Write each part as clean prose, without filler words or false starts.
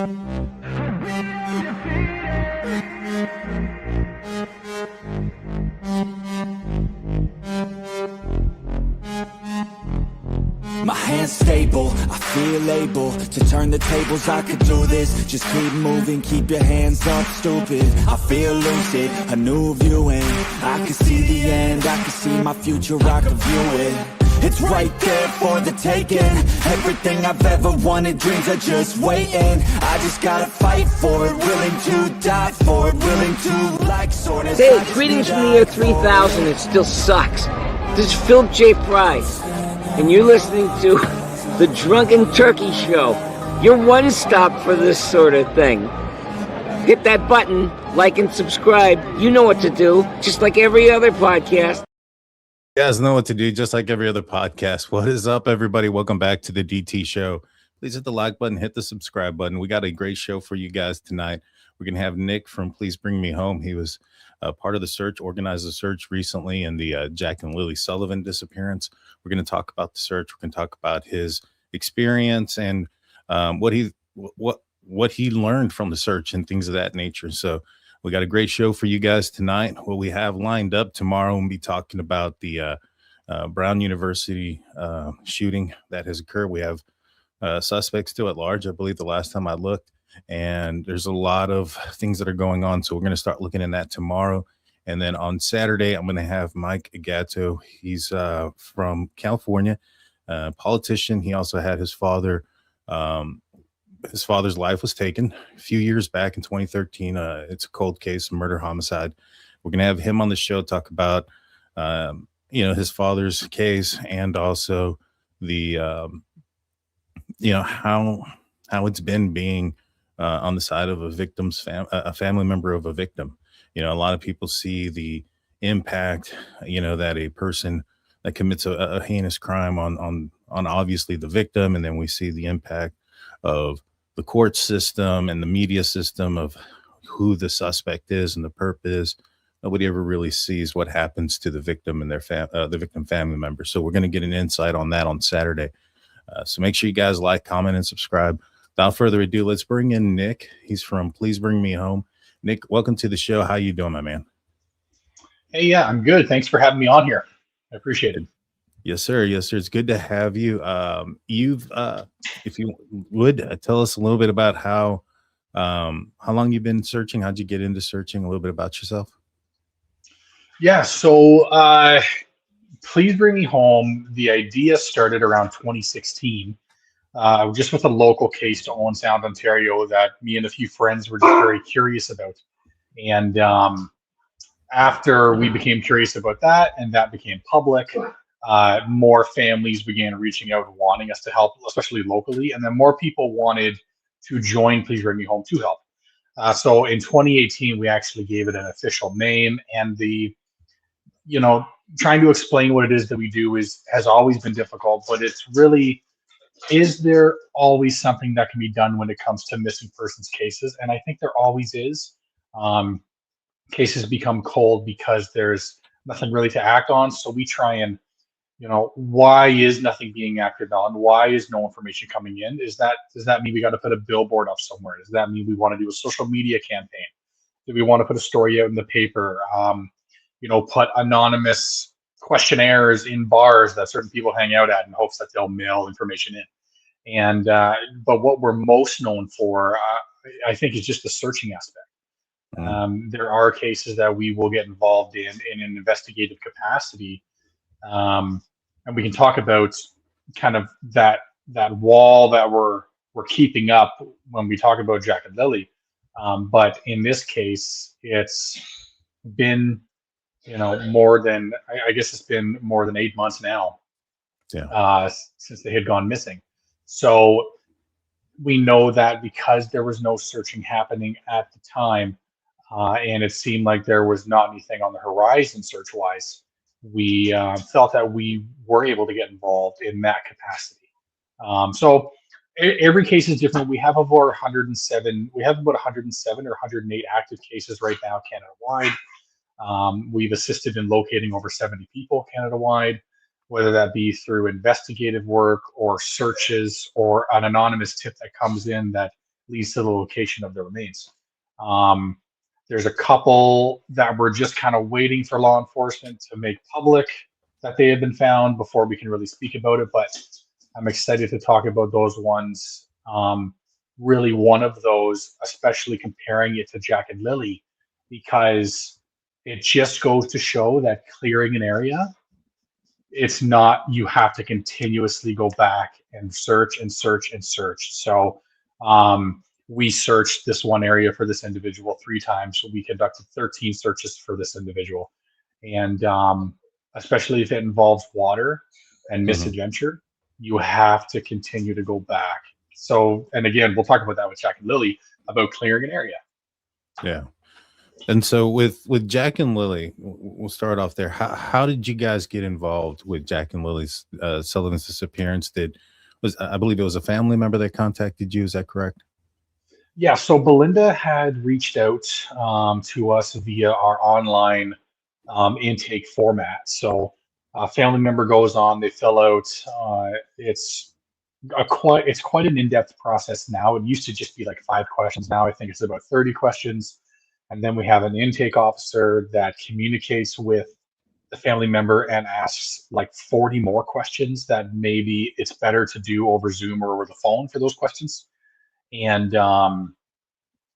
My hands stable, I feel able to turn the tables, I could do this. Just keep moving, keep your hands up, stupid. I feel lucid, a new viewing. I can see the end, I can see my future, I can view it. It's right there for the taking. Everything I've ever wanted, dreams are just waiting. I just gotta fight for it, willing to die for it, willing to like sort of. Hey, greetings from the year 3000, it still sucks. This is Philip J. Price, and you're listening to the Drunken Turkey Show, your one stop for this sort of thing. Hit that button, like and subscribe. You know what to do, just like every other podcast. You guys know what to do, just like every other podcast. What is up, everybody? Welcome back to the DT Show. Please hit the like button, hit the subscribe button. We got a great show for you guys tonight. We're going to have Nick from Please Bring Me Home. He was part of the search, organized the search recently in the Jack and Lilly Sullivan disappearance. We're going to talk about the search. We're going to talk about his experience and what he learned from the search and things of that nature. So we got a great show for you guys tonight. What we have lined up tomorrow, we'll be talking about the Brown University shooting that has occurred. We have suspects still at large, I believe, the last time I looked. And there's a lot of things that are going on. So we're going to start looking at that tomorrow. And then on Saturday, I'm going to have Mike Agato. He's from California, politician. He also had his father. His father's life was taken a few years back in 2013. It's a cold case, murder, homicide. We're going to have him on the show, talk about, his father's case and also the, how it's been being on the side of a victim's a family member of a victim. A lot of people see the impact, that a person that commits a heinous crime on obviously the victim. And then we see the impact of the court system and the media system of who the suspect is and the purpose. Nobody ever really sees what happens to the victim and their the victim family member. So we're going to get an insight on that on Saturday. So make sure you guys like, comment, and subscribe. Without further ado, let's bring in Nick. He's from Please Bring Me Home. Nick, welcome to the show. How you doing, my man? Hey, yeah, I'm good. Thanks for having me on here. I appreciate it. Yes, sir. Yes, sir. It's good to have you. If you would tell us a little bit about how long you've been searching, how'd you get into searching, a little bit about yourself? Yeah. So Please Bring Me Home. The idea started around 2016. Just with a local case to Owen Sound, Ontario, that me and a few friends were just very curious about. And after we became curious about that, and that became public, more families began reaching out and wanting us to help, especially locally. And then more people wanted to join Please Bring Me Home to help. So in 2018, we actually gave it an official name. And trying to explain what it is that we do has always been difficult, but it's really, is there always something that can be done when it comes to missing persons cases? And I think there always is. Cases become cold because there's nothing really to act on. So we try and, why is nothing being acted on? Why is no information coming in? Does that mean we got to put a billboard up somewhere? Does that mean we want to do a social media campaign? Do we want to put a story out in the paper? Put anonymous questionnaires in bars that certain people hang out at in hopes that they'll mail information in. And but what we're most known for, I think, is just the searching aspect. There are cases that we will get involved in an investigative capacity, and we can talk about kind of that wall that we're keeping up when we talk about Jack and Lilly. But in this case, it's been more than, I guess it's been more than 8 months now, since they had gone missing. So we know that because there was no searching happening at the time, and it seemed like there was not anything on the horizon search-wise, we felt that we were able to get involved in that capacity. So every case is different. We have over 107. We have about 107 or 108 active cases right now, Canada-wide. We've assisted in locating over 70 people Canada-wide, whether that be through investigative work or searches or an anonymous tip that comes in that leads to the location of the remains. There's a couple that we're just kind of waiting for law enforcement to make public that they have been found before we can really speak about it, but I'm excited to talk about those ones. Really one of those, especially comparing it to Jack and Lilly, because it just goes to show that clearing an area, it's not, you have to continuously go back and search and search and search. So we searched this one area for this individual 3 times. We conducted 13 searches for this individual. And especially if it involves water and misadventure, you have to continue to go back. So, and again, we'll talk about that with Jack and Lilly about clearing an area. Yeah. And so with Jack and Lilly, we'll start off there. How did you guys get involved with Jack and Lilly's Sullivan's disappearance? I believe it was a family member that contacted you. Is that correct? Yeah. So Belinda had reached out to us via our online intake format. So a family member goes on, they fill out. It's quite an in-depth process now. It used to just be like 5 questions. Now I think it's about 30 questions. And then we have an intake officer that communicates with the family member and asks like 40 more questions that maybe it's better to do over Zoom or over the phone for those questions. And,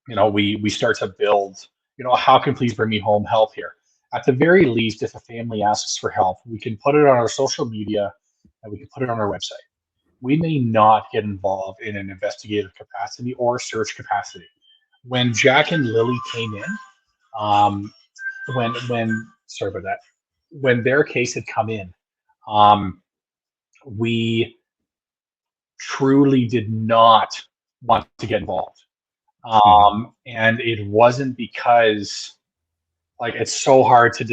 we start to build, how can please bring me home help here? At the very least, if a family asks for help, we can put it on our social media and we can put it on our website. We may not get involved in an investigative capacity or search capacity. When Jack and Lilly came in, when their case had come in, we truly did not want to get involved. And it wasn't because it's so hard to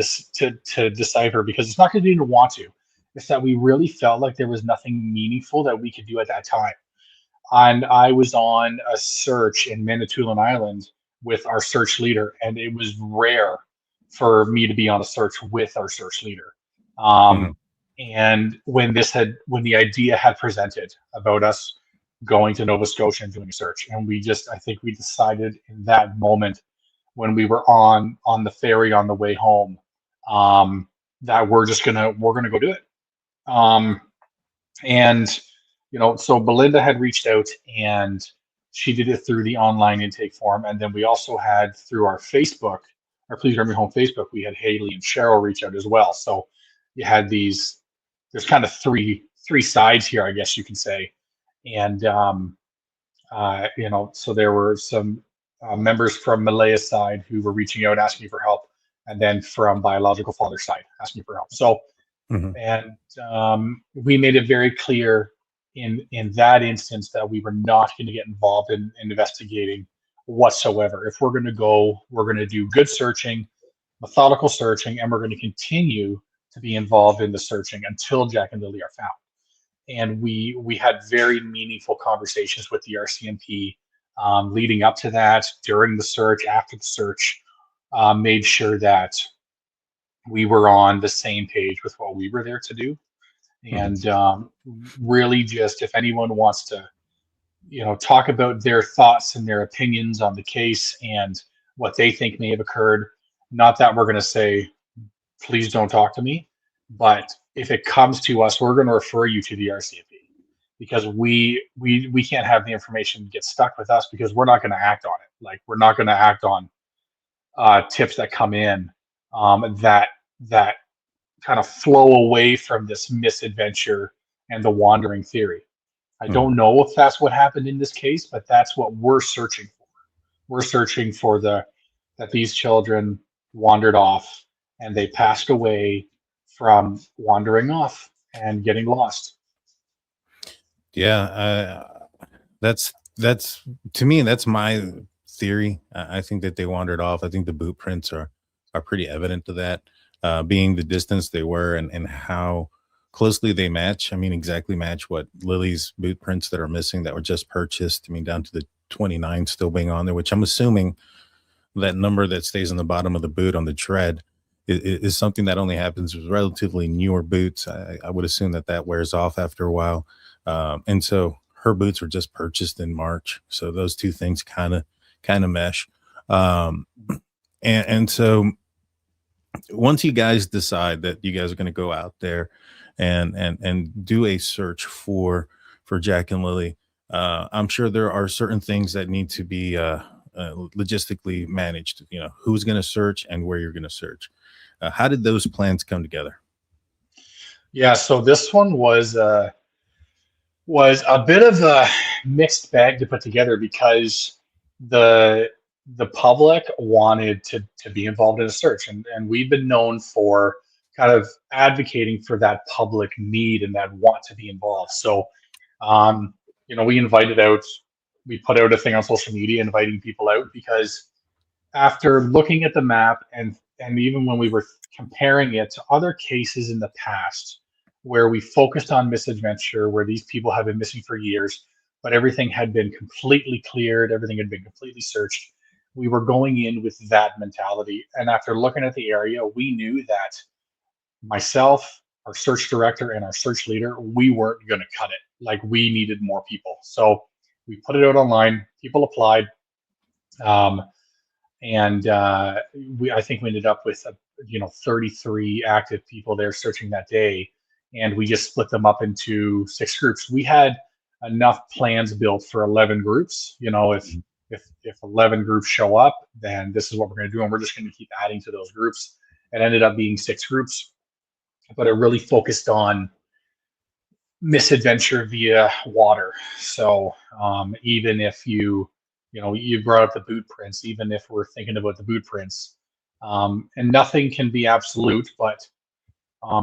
decipher, because it's not because we didn't want to. It's that we really felt like there was nothing meaningful that we could do at that time. And I was on a search in Manitoulin Island with our search leader, and it was rare for me to be on a search with our search leader. And when the idea had presented about us going to Nova Scotia and doing a search, and I think we decided in that moment when we were on the ferry on the way home, that we're gonna go do it. So Belinda had reached out and she did it through the online intake form. And then we also had through our Facebook, our Please Bring Me Home Facebook, we had Haley and Cheryl reach out as well. So you had there's kind of three sides here, I guess you can say. And, so there were some members from Malaya's side who were reaching out, asking for help. And then from biological father's side, asking for help. So, we made it very clear in that instance that we were not going to get involved in investigating whatsoever. If we're going to go, we're going to do good searching, methodical searching, and we're going to continue to be involved in the searching until Jack and Lilly are found. And we had very meaningful conversations with the RCMP leading up to that, during the search, after the search, made sure that we were on the same page with what we were there to do. And really just, if anyone wants to, talk about their thoughts and their opinions on the case and what they think may have occurred, not that we're going to say, please don't talk to me, but if it comes to us, we're going to refer you to the RCMP, because we can't have the information get stuck with us, because we're not going to act on it. Like, we're not going to act on tips that come in that kind of flow away from this misadventure and the wandering theory. I don't know if that's what happened in this case, but that's what we're searching for. We're searching for that these children wandered off and they passed away from wandering off and getting lost. Yeah, that's to me, that's my theory. I think that they wandered off. I think the boot prints are pretty evident to that, being the distance they were and how closely they match. I mean, exactly match what Lily's boot prints that are missing that were just purchased. I mean, down to the 29 still being on there, which I'm assuming that number that stays on the bottom of the boot on the tread is something that only happens with relatively newer boots. I would assume that wears off after a while. And so her boots were just purchased in March. So those two things kind of mesh. And so once you guys decide that you guys are going to go out there and do a search for Jack and Lilly, I'm sure there are certain things that need to be logistically managed. You know, who's going to search and where you're going to search. How did those plans come together? Yeah, so this one was a bit of a mixed bag to put together because the public wanted to be involved in a search, and we've been known for kind of advocating for that public need and that want to be involved. So we put out a thing on social media inviting people out, because after looking at the map and even when we were comparing it to other cases in the past where we focused on misadventure, where these people have been missing for years, but everything had been completely cleared, everything had been completely searched, we were going in with that mentality. And after looking at the area, we knew that myself, our search director, and our search leader, we weren't going to cut it. Like, we needed more people. So we put it out online, people applied. I think we ended up with 33 active people there searching that day, and we just split them up into 6 groups. We had enough plans built for 11 groups. If 11 groups show up, then this is what we're going to do, and we're just going to keep adding to those groups. It ended up being 6 groups, but it really focused on misadventure via water. So even if you brought up the boot prints, even if we're thinking about the boot prints, and nothing can be absolute, but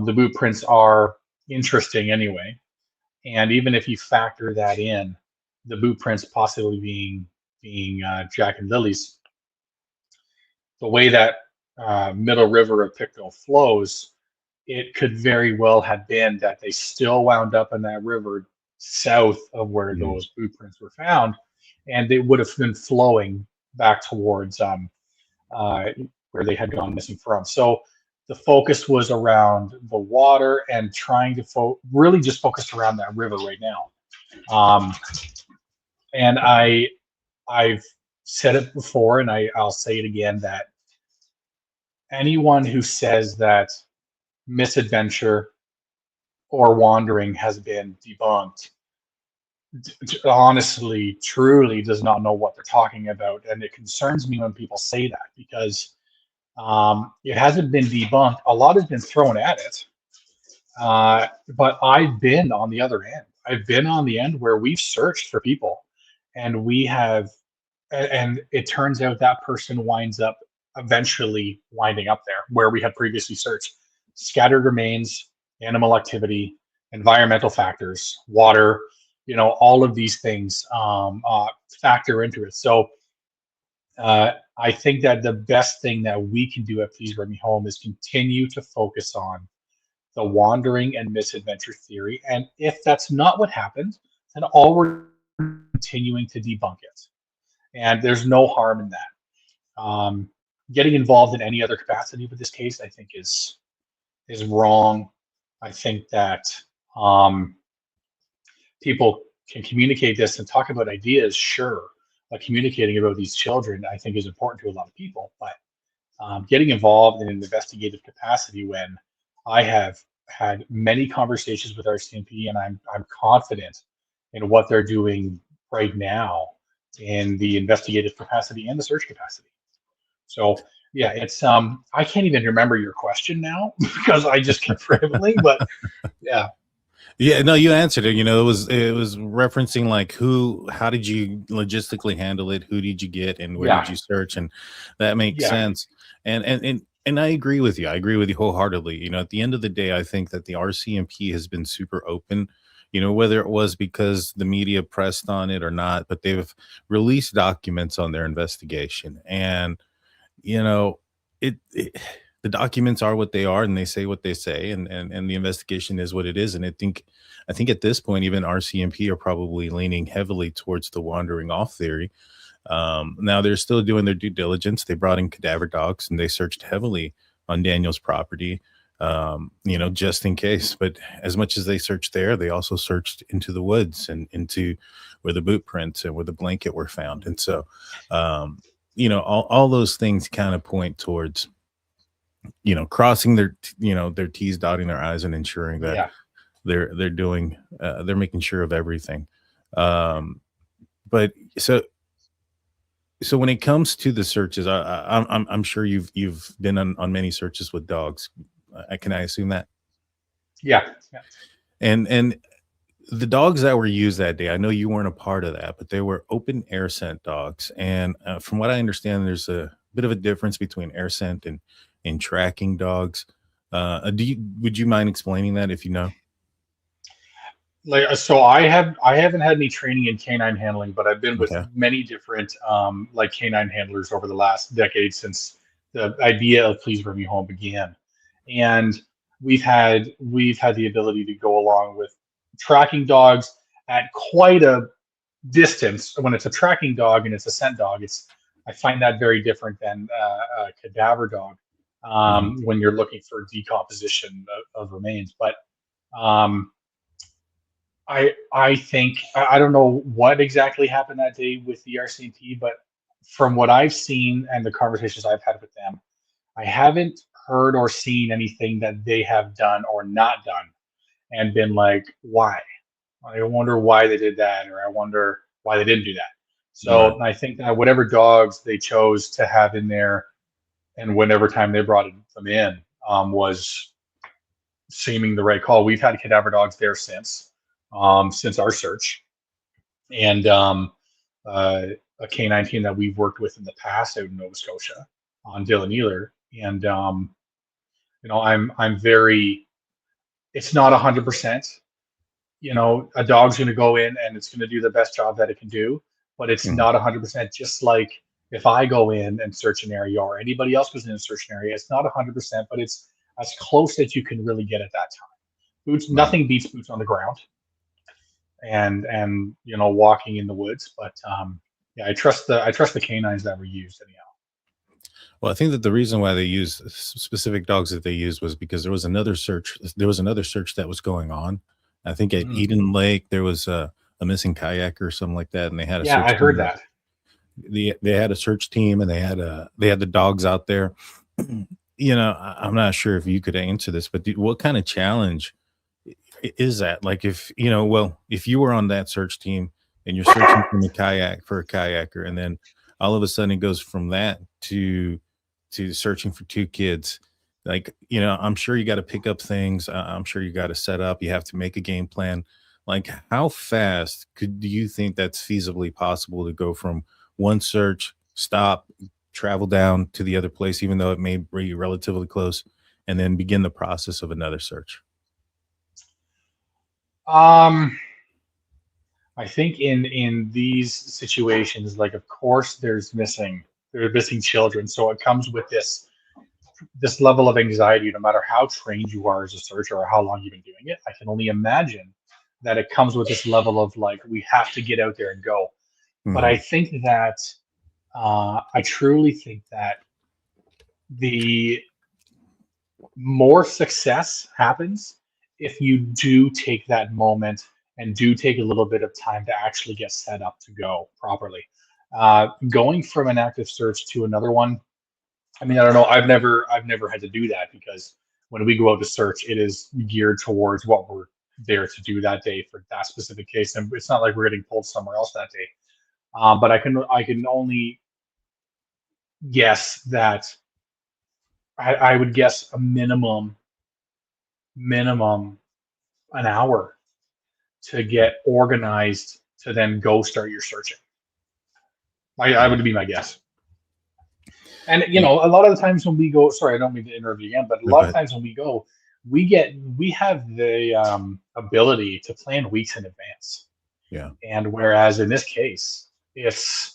the boot prints are interesting anyway. And even if you factor that in, the boot prints possibly being Jack and Lilly's, the way that middle river of Pictou flows, it could very well have been that they still wound up in that river south of where those boot prints were found, and they would have been flowing back towards where they had gone missing from. So the focus was around the water and trying to really just focused around that river right now. And I've said it before, and I'll say it again, that anyone who says that misadventure or wandering has been debunked honestly, truly does not know what they're talking about. And it concerns me when people say that, because it hasn't been debunked. A lot has been thrown at it. But I've been on the other end. I've been on the end where we've searched for people, and and it turns out that person winds up eventually winding up there where we had previously searched. Scattered remains, animal activity, environmental factors, water, all of these things factor into it. So I think that the best thing that we can do at Please Bring Me Home is continue to focus on the wandering and misadventure theory. And if that's not what happened, then all we're continuing to debunk it. And there's no harm in that. Getting involved in any other capacity with this case, I think, is wrong. I think that people can communicate this and talk about ideas, sure. But communicating about these children, I think, is important to a lot of people. But getting involved in an investigative capacity, when I have had many conversations with RCMP, and I'm confident in what they're doing right now in the investigative capacity and the search capacity. So yeah, it's I can't even remember your question now because I just kept rambling, but yeah. Yeah, no, you answered it. It was referencing like how did you logistically handle it? Who did you get and where did you search? And that makes sense. And I agree with you. I agree with you wholeheartedly. At the end of the day, I think that the RCMP has been super open, whether it was because the media pressed on it or not, but they've released documents on their investigation. And the documents are what they are, and they say what they say, and the investigation is what it is. And I think at this point, even RCMP are probably leaning heavily towards the wandering off theory. Now they're still doing their due diligence. They brought in cadaver dogs and they searched heavily on Daniel's property. just in case. But as much as they searched there, they also searched into the woods and into where the boot prints and where the blanket were found. And so, all those things kind of point towards, crossing their T's, dotting their I's, and ensuring that Yeah. they're doing, they're making sure of everything. But so when it comes to the searches, I'm sure you've been on many searches with dogs. Can I assume that? Yeah. Yeah. And the dogs that were used that day, I know you weren't a part of that, but they were open air scent dogs. And from what I understand, there's a bit of a difference between air scent and tracking dogs. Would you mind explaining that if you know? Like, so I haven't had any training in canine handling, but I've been with Okay. many different like canine handlers over the last decade since the idea of Please Bring Me Home began. And we've had the ability to go along with tracking dogs at quite a distance. When it's a tracking dog and it's a scent dog, I find that very different than a cadaver dog Mhm. when you're looking for decomposition of remains. But um, I think I don't know what exactly happened that day with the RCMP, but from what I've seen and the conversations I've had with them, I haven't heard or seen anything that they have done or not done and been like, why? I wonder why they did that, or I wonder why they didn't do that. Right. So I think that whatever dogs they chose to have in there, and whenever time they brought them in, was seeming the right call. We've had cadaver dogs there since our search, and uh, a canine team that we've worked with in the past out in Nova Scotia on Dylan Ealer, and I'm very. It's not 100%. A dog's going to go in and it's going to do the best job that it can do, but it's Mhm. not 100%. Just like if I go in and search an area or anybody else goes in and search an area, it's not 100%, but it's as close as you can really get at that time. Boots, Right. nothing beats boots on the ground and walking in the woods. But yeah, I trust the canines that were used anyhow. Well, I think that the reason why they used specific dogs that they used was because there was another search. There was another search that was going on. I think at Mm. Eden Lake there was a missing kayaker or something like that, and they had a Yeah, I search heard team. that. They had a search team, and they had the dogs out there. I'm not sure if you could answer this, but what kind of challenge is that? Like, if you were on that search team and you're searching from a kayak for a kayaker, and then all of a sudden it goes from that to searching for two kids. Like, I'm sure you got to pick up things. I'm sure you got to set up. You have to make a game plan. Like, how fast do you think that's feasibly possible to go from one search, stop, travel down to the other place, even though it may be relatively close, and then begin the process of another search? Um, I think in these situations, like of course there are missing children, so it comes with this level of anxiety. No matter how trained you are as a searcher or how long you've been doing it, I can only imagine that it comes with this level of like we have to get out there and go. But Mhm. I think that I truly think that the more success happens if you do take that moment and do take a little bit of time to actually get set up to go properly. Going from an active search to another one, I mean, I don't know. I've never had to do that because when we go out to search, it is geared towards what we're there to do that day for that specific case, and it's not like we're getting pulled somewhere else that day. But I can only guess that I would guess a minimum an hour to get organized to then go start your searching. I would be my guess. And Yeah. a lot of the times when we go, sorry, I don't mean to interrupt you again, but a No, lot go of ahead. times when we go, we have the ability to plan weeks in advance. Yeah. And whereas in this case, if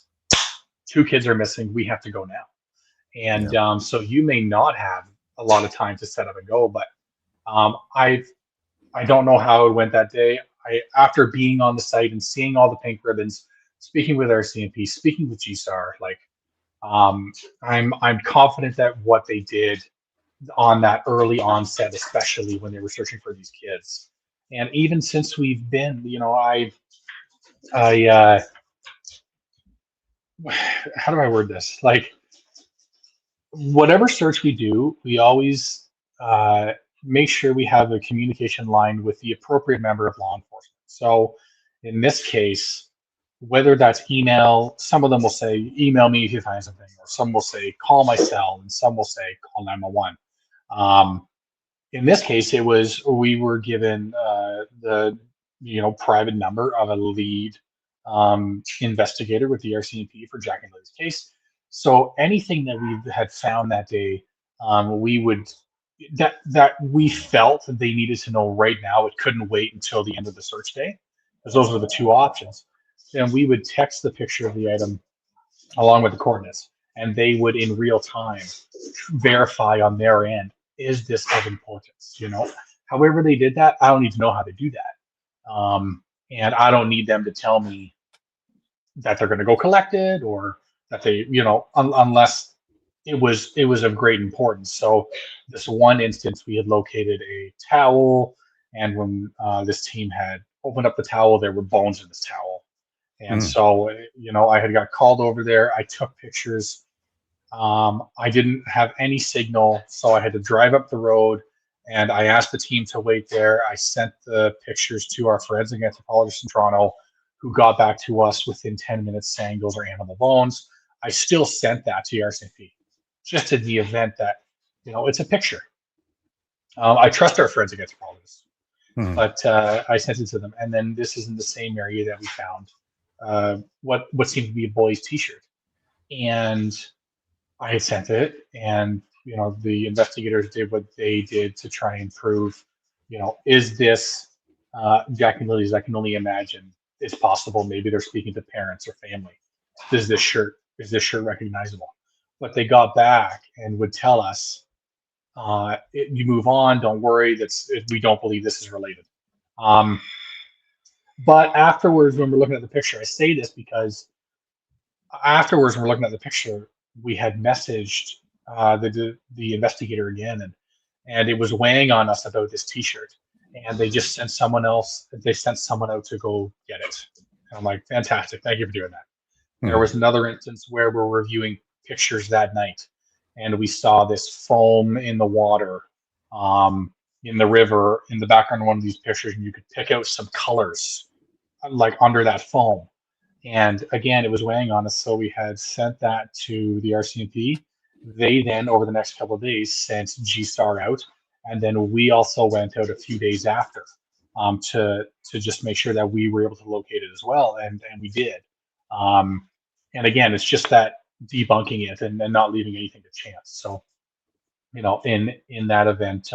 two kids are missing, we have to go now. Yeah. And so you may not have a lot of time to set up and go, but I don't know how it went that day. After being on the site and seeing all the pink ribbons, speaking with our CMP, speaking with GSAR, like I'm confident that what they did on that early onset, especially when they were searching for these kids. And even since we've been, I how do I word this? Like, whatever search we do, we always make sure we have a communication line with the appropriate member of law enforcement. So in this case, whether that's email, some of them will say, email me if you find something, or some will say, call my cell, and some will say, call 911. In this case, it was, we were given the private number of a lead investigator with the RCMP for Jack and Lily's case. So anything that we had found that day, we would that we felt that they needed to know right now. It couldn't wait until the end of the search day, because those were the two options. Then we would text the picture of the item along with the coordinates, and they would in real time verify on their end, is this of importance? However they did that, I don't need to know how to do that, and I don't need them to tell me that they're going to go collect it, or that they, unless it was of great importance. So this one instance, we had located a towel, and when this team had opened up the towel, there were bones in this towel. And so, I had got called over there. I took pictures. I didn't have any signal, so I had to drive up the road, and I asked the team to wait there. I sent the pictures to our forensic anthropologist in Toronto, who got back to us within 10 minutes saying those are animal bones. I still sent that to the RCMP, just in the event that, it's a picture. I trust our forensic anthropologists, but I sent it to them. And then this is in the same area that we found what seemed to be a boy's t-shirt. And I had sent it, and, the investigators did what they did to try and prove, is this Jack and Lily's? I can only imagine it's possible. Maybe they're speaking to parents or family. Is this shirt recognizable? But they got back and would tell us, you move on, don't worry, we don't believe this is related. But afterwards, when we're looking at the picture, I say this because afterwards, when we're looking at the picture, we had messaged the investigator again, and it was weighing on us about this t-shirt. And they just sent someone else. They sent someone out to go get it. And I'm like, fantastic, thank you for doing that. There was another instance where we're reviewing pictures that night, and we saw this foam in the water, in the river, in the background of one of these pictures, and you could pick out some colors like under that foam. And again, it was weighing on us, so we had sent that to the RCMP. They then, over the next couple of days, sent G-Star out, and then we also went out a few days after to just make sure that we were able to locate it as well, and we did. And again, it's just that debunking it and not leaving anything to chance. So, in that event,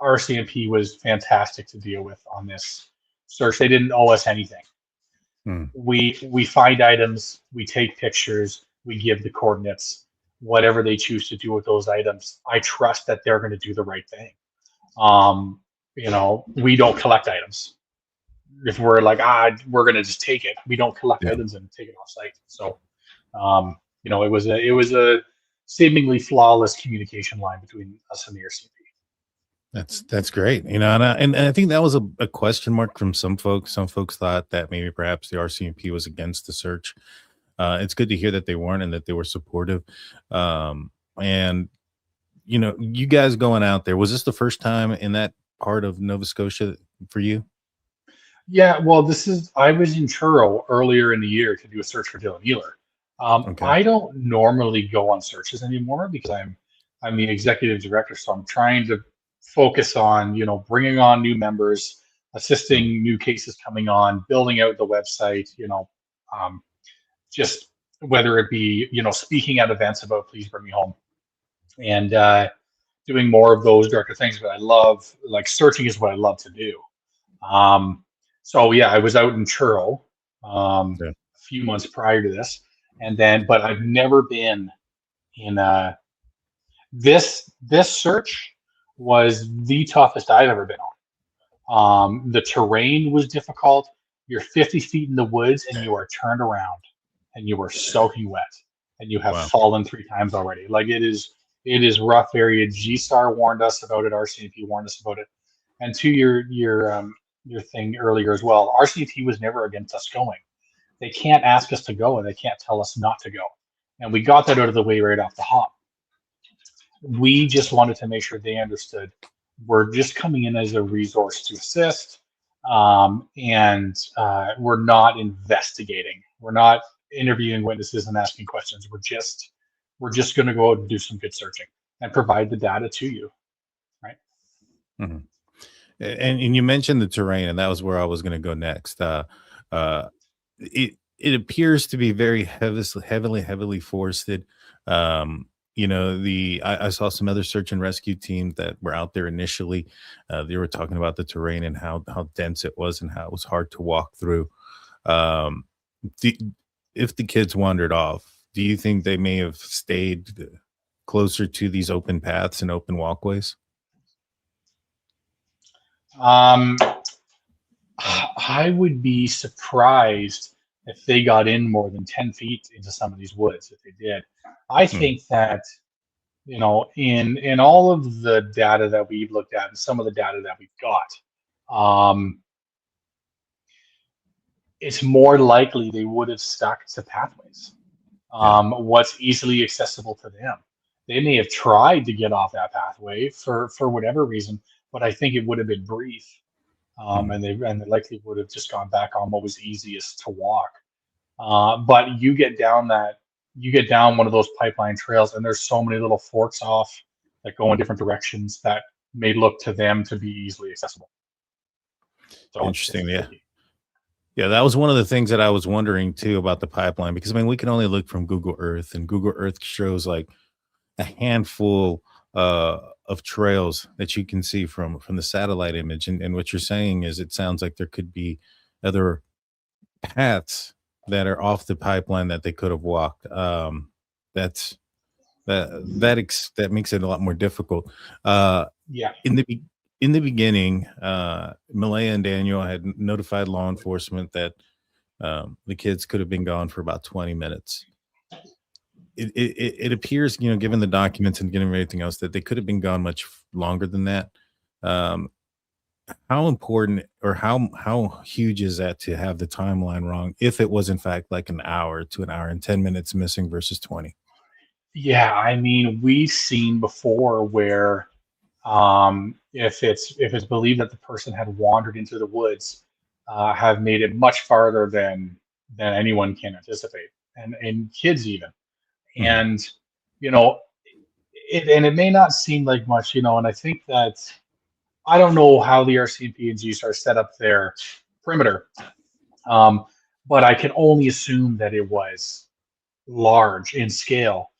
RCMP was fantastic to deal with on this search. They didn't owe us anything. We find items, we take pictures, we give the coordinates. Whatever they choose to do with those items, I trust that they're going to do the right thing. We don't collect items. If we're like, we're going to just take it, we don't collect items and take it off site. So, it was a seemingly flawless communication line between us and the RCMP. That's great. And I think that was a question mark from some folks. Some folks thought that maybe perhaps the RCMP was against the search. It's good to hear that they weren't, and that they were supportive. And you guys going out there, was this the first time in that part of Nova Scotia for you? Yeah, well, I was in Truro earlier in the year to do a search for Dylan Mueller. Okay. I don't normally go on searches anymore because I'm the executive director, so I'm trying to focus on, bringing on new members, assisting new cases coming on, building out the website, just whether it be, speaking at events about Please Bring Me Home, and doing more of those director things. But I love, searching is what I love to do. So yeah, I was out in Truro a few months prior to this, but I've never been in this search was the toughest I've ever been on. The terrain was difficult. You're 50 feet in the woods and you are turned around and you are soaking wet. and you have Wow. fallen 3 times already. Like it is rough area. GSAR warned us about it. RCMP warned us about it. And to your thing earlier as well, RCMP was never against us going. They can't ask us to go, and they can't tell us not to go. And we got that out of the way right off the hop. We just wanted to make sure they understood we're just coming in as a resource to assist, and we're not investigating. We're not interviewing witnesses and asking questions. We're just going to go out and do some good searching and provide the data to you, right? Mm-hmm. And you mentioned the terrain, and that was where I was going to go next. It appears to be very heavily forested. You know, I saw some other search and rescue teams that were out there initially. They were talking about the terrain and how dense it was and how it was hard to walk through. If the kids wandered off, do you think they may have stayed closer to these open paths and open walkways? I would be surprised if they got in more than 10 feet into some of these woods. If they did, I think that, you know, in all of the data that we've looked at and some of the data that we've got, it's more likely they would have stuck to pathways, what's easily accessible to them. They may have tried to get off that pathway for whatever reason, but I think it would have been brief. And they likely would have just gone back on what was easiest to walk. But you get down one of those pipeline trails, and there's so many little forks off that go in different directions that may look to them to be easily accessible. So interesting, yeah. Yeah, that was one of the things that I was wondering too about the pipeline, because I mean, we can only look from Google Earth, and Google Earth shows like a handful of trails that you can see from the satellite image. And what you're saying is, it sounds like there could be other paths that are off the pipeline that they could have walked. That makes it a lot more difficult. Yeah. In the beginning, Malaya and Daniel had notified law enforcement that the kids could have been gone for about 20 minutes. It appears, you know, given the documents and given everything else, that they could have been gone much longer than that. How important or how huge is that to have the timeline wrong, if it was in fact like an hour to an hour and 10 minutes missing versus 20? Yeah, I mean, we've seen before where if it's believed that the person had wandered into the woods, have made it much farther than anyone can anticipate, and kids even. And you know, it may not seem like much, you know, and I think that, I don't know how the RCMP and GSAR set up their perimeter, but I can only assume that it was large in scale,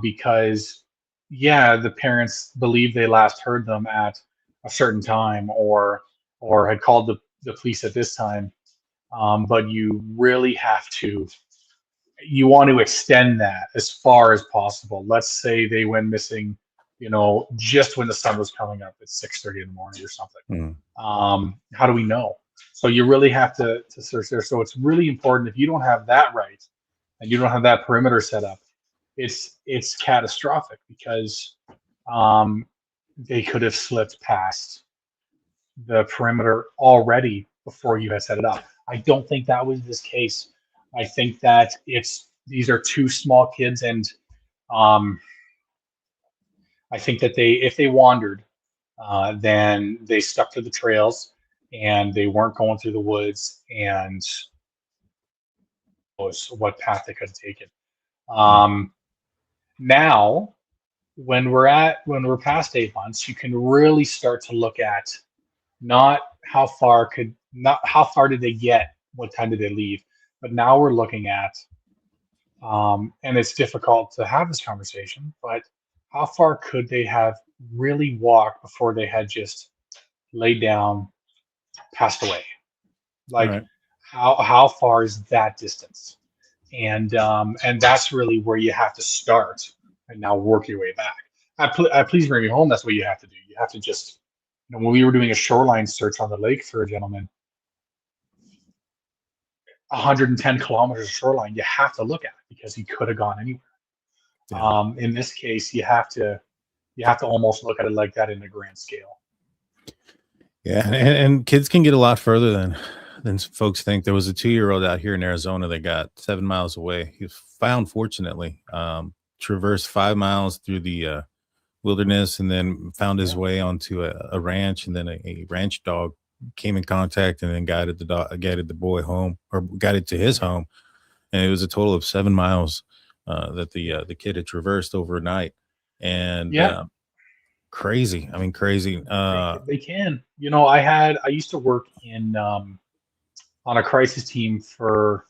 because yeah, the parents believe they last heard them at a certain time, or had called the police at this time, but you really have to, you want to extend that as far as possible. Let's say they went missing, you know, just when the sun was coming up at 6:30 in the morning or something. How do we know? So you really have to search there. So it's really important, if you don't have that right and you don't have that perimeter set up, it's catastrophic, because they could have slipped past the perimeter already before you had set it up. I don't think that was this case. I think that these are 2 small kids, and I think that if they wandered, then they stuck to the trails, and they weren't going through the woods, and was what path they could have taken. Now, when we're past 8 months, you can really start to look at not how far did they get, what time did they leave, but now we're looking at, and it's difficult to have this conversation, but how far could they have really walked before they had just laid down, passed away? Like, Right. how far is that distance? And that's really where you have to start, and now work your way back. Please bring me home. That's what you have to do. You have to just, you know, when we were doing a shoreline search on the lake for a gentleman, 110 kilometers of shoreline you have to look at, because he could have gone anywhere. Yeah. In this case, you have to almost look at it like that in the grand scale. Yeah, and kids can get a lot further than folks think. There was a 2-year-old out here in Arizona that got 7 miles away. He was found, fortunately, traversed 5 miles through the wilderness, and then found his way onto a ranch, and then a ranch dog came in contact and then guided the boy home, or guided to his home, and it was a total of 7 miles that the kid had traversed overnight, and Yeah. crazy. I mean, crazy. They can. I used to work on a crisis team for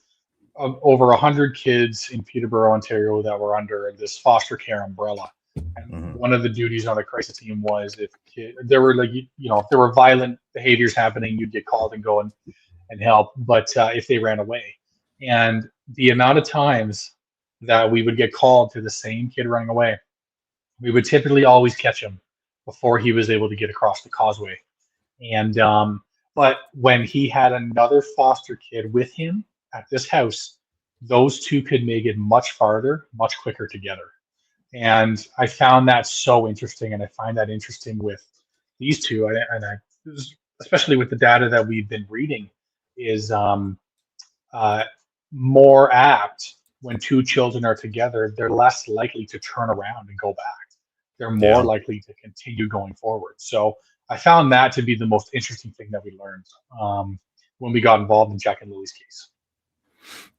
over 100 kids in Peterborough, Ontario, that were under this foster care umbrella. And Mhm. one of the duties on the crisis team was, if there were if there were violent behaviors happening, you'd get called and go and help. But if they ran away, and the amount of times that we would get called to the same kid running away, we would typically always catch him before he was able to get across the causeway. And but when he had another foster kid with him at this house, those two could make it much farther, much quicker together. And I found that so interesting, and I find that interesting with these two. Especially with the data that we've been reading, is uh, more apt when two children are together. They're less likely to turn around and go back. They're more Yeah. likely to continue going forward. So I found that to be the most interesting thing that we learned when we got involved in Jack and Lily's case.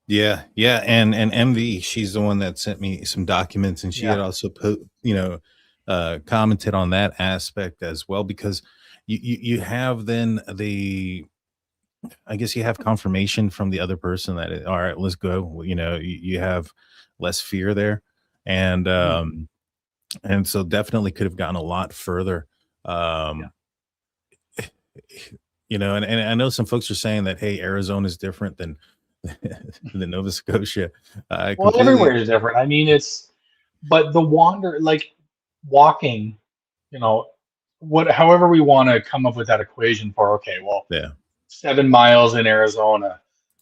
Yeah, yeah, and MV, she's the one that sent me some documents, and she had Yeah. also commented on that aspect as well, because you have then I guess you have confirmation from the other person that all right, let's go. You have less fear there, and Mhm. and so definitely could have gone a lot further. Yeah. Um, and I know some folks are saying that, hey, Arizona is different than than Nova Scotia. I Well, completely. everywhere is different. I mean, but the walking, you know, however we want to come up with that equation for, okay, well, Yeah. 7 miles in Arizona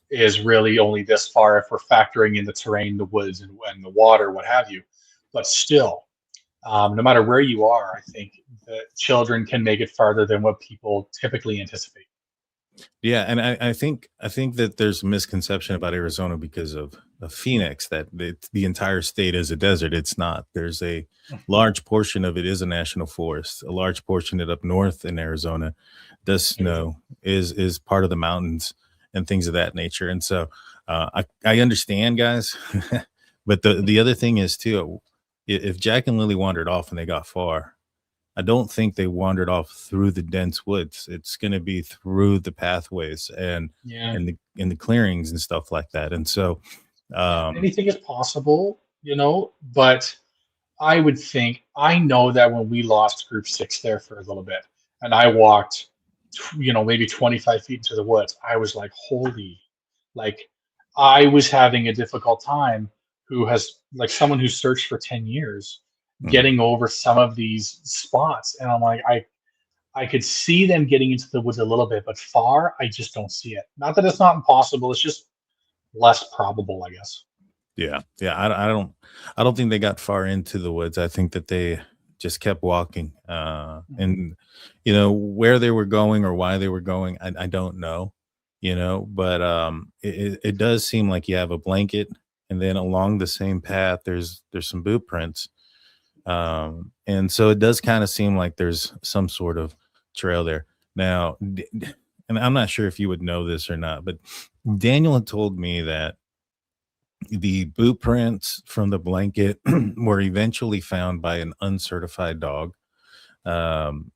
is really only this far if we're factoring in the terrain, the woods, and the water, what have you. But still, no matter where you are, I think that children can make it farther than what people typically anticipate. Yeah, and I think that there's a misconception about Arizona because of Phoenix, that the entire state is a desert. It's not. There's a large portion of it is a national forest. A large portion of it up north in Arizona does snow, is part of the mountains and things of that nature. And so I understand, guys, but the other thing is too, if Jack and Lily wandered off and they got far, I don't think they wandered off through the dense woods. It's going to be through the pathways and Yeah. the clearings and stuff like that. And so, um, Anything is possible, but I know that when we lost group 6 there for a little bit, and I walked, maybe 25 feet into the woods, I was like, holy, like, I was having a difficult time, who has, like, someone who searched for 10 years, mhm. getting over some of these spots. And I'm like, I could see them getting into the woods a little bit, but far, I just don't see it. Not that it's not impossible, it's just less probable, I guess. Yeah, yeah. I don't think they got far into the woods. I think that they just kept walking, Mhm. and where they were going or why they were going, I don't know, but it does seem like you have a blanket, and then along the same path, there's some boot prints. And so it does kind of seem like there's some sort of trail there. Now, and I'm not sure if you would know this or not, but Daniel had told me that the boot prints from the blanket were eventually found by an uncertified dog. And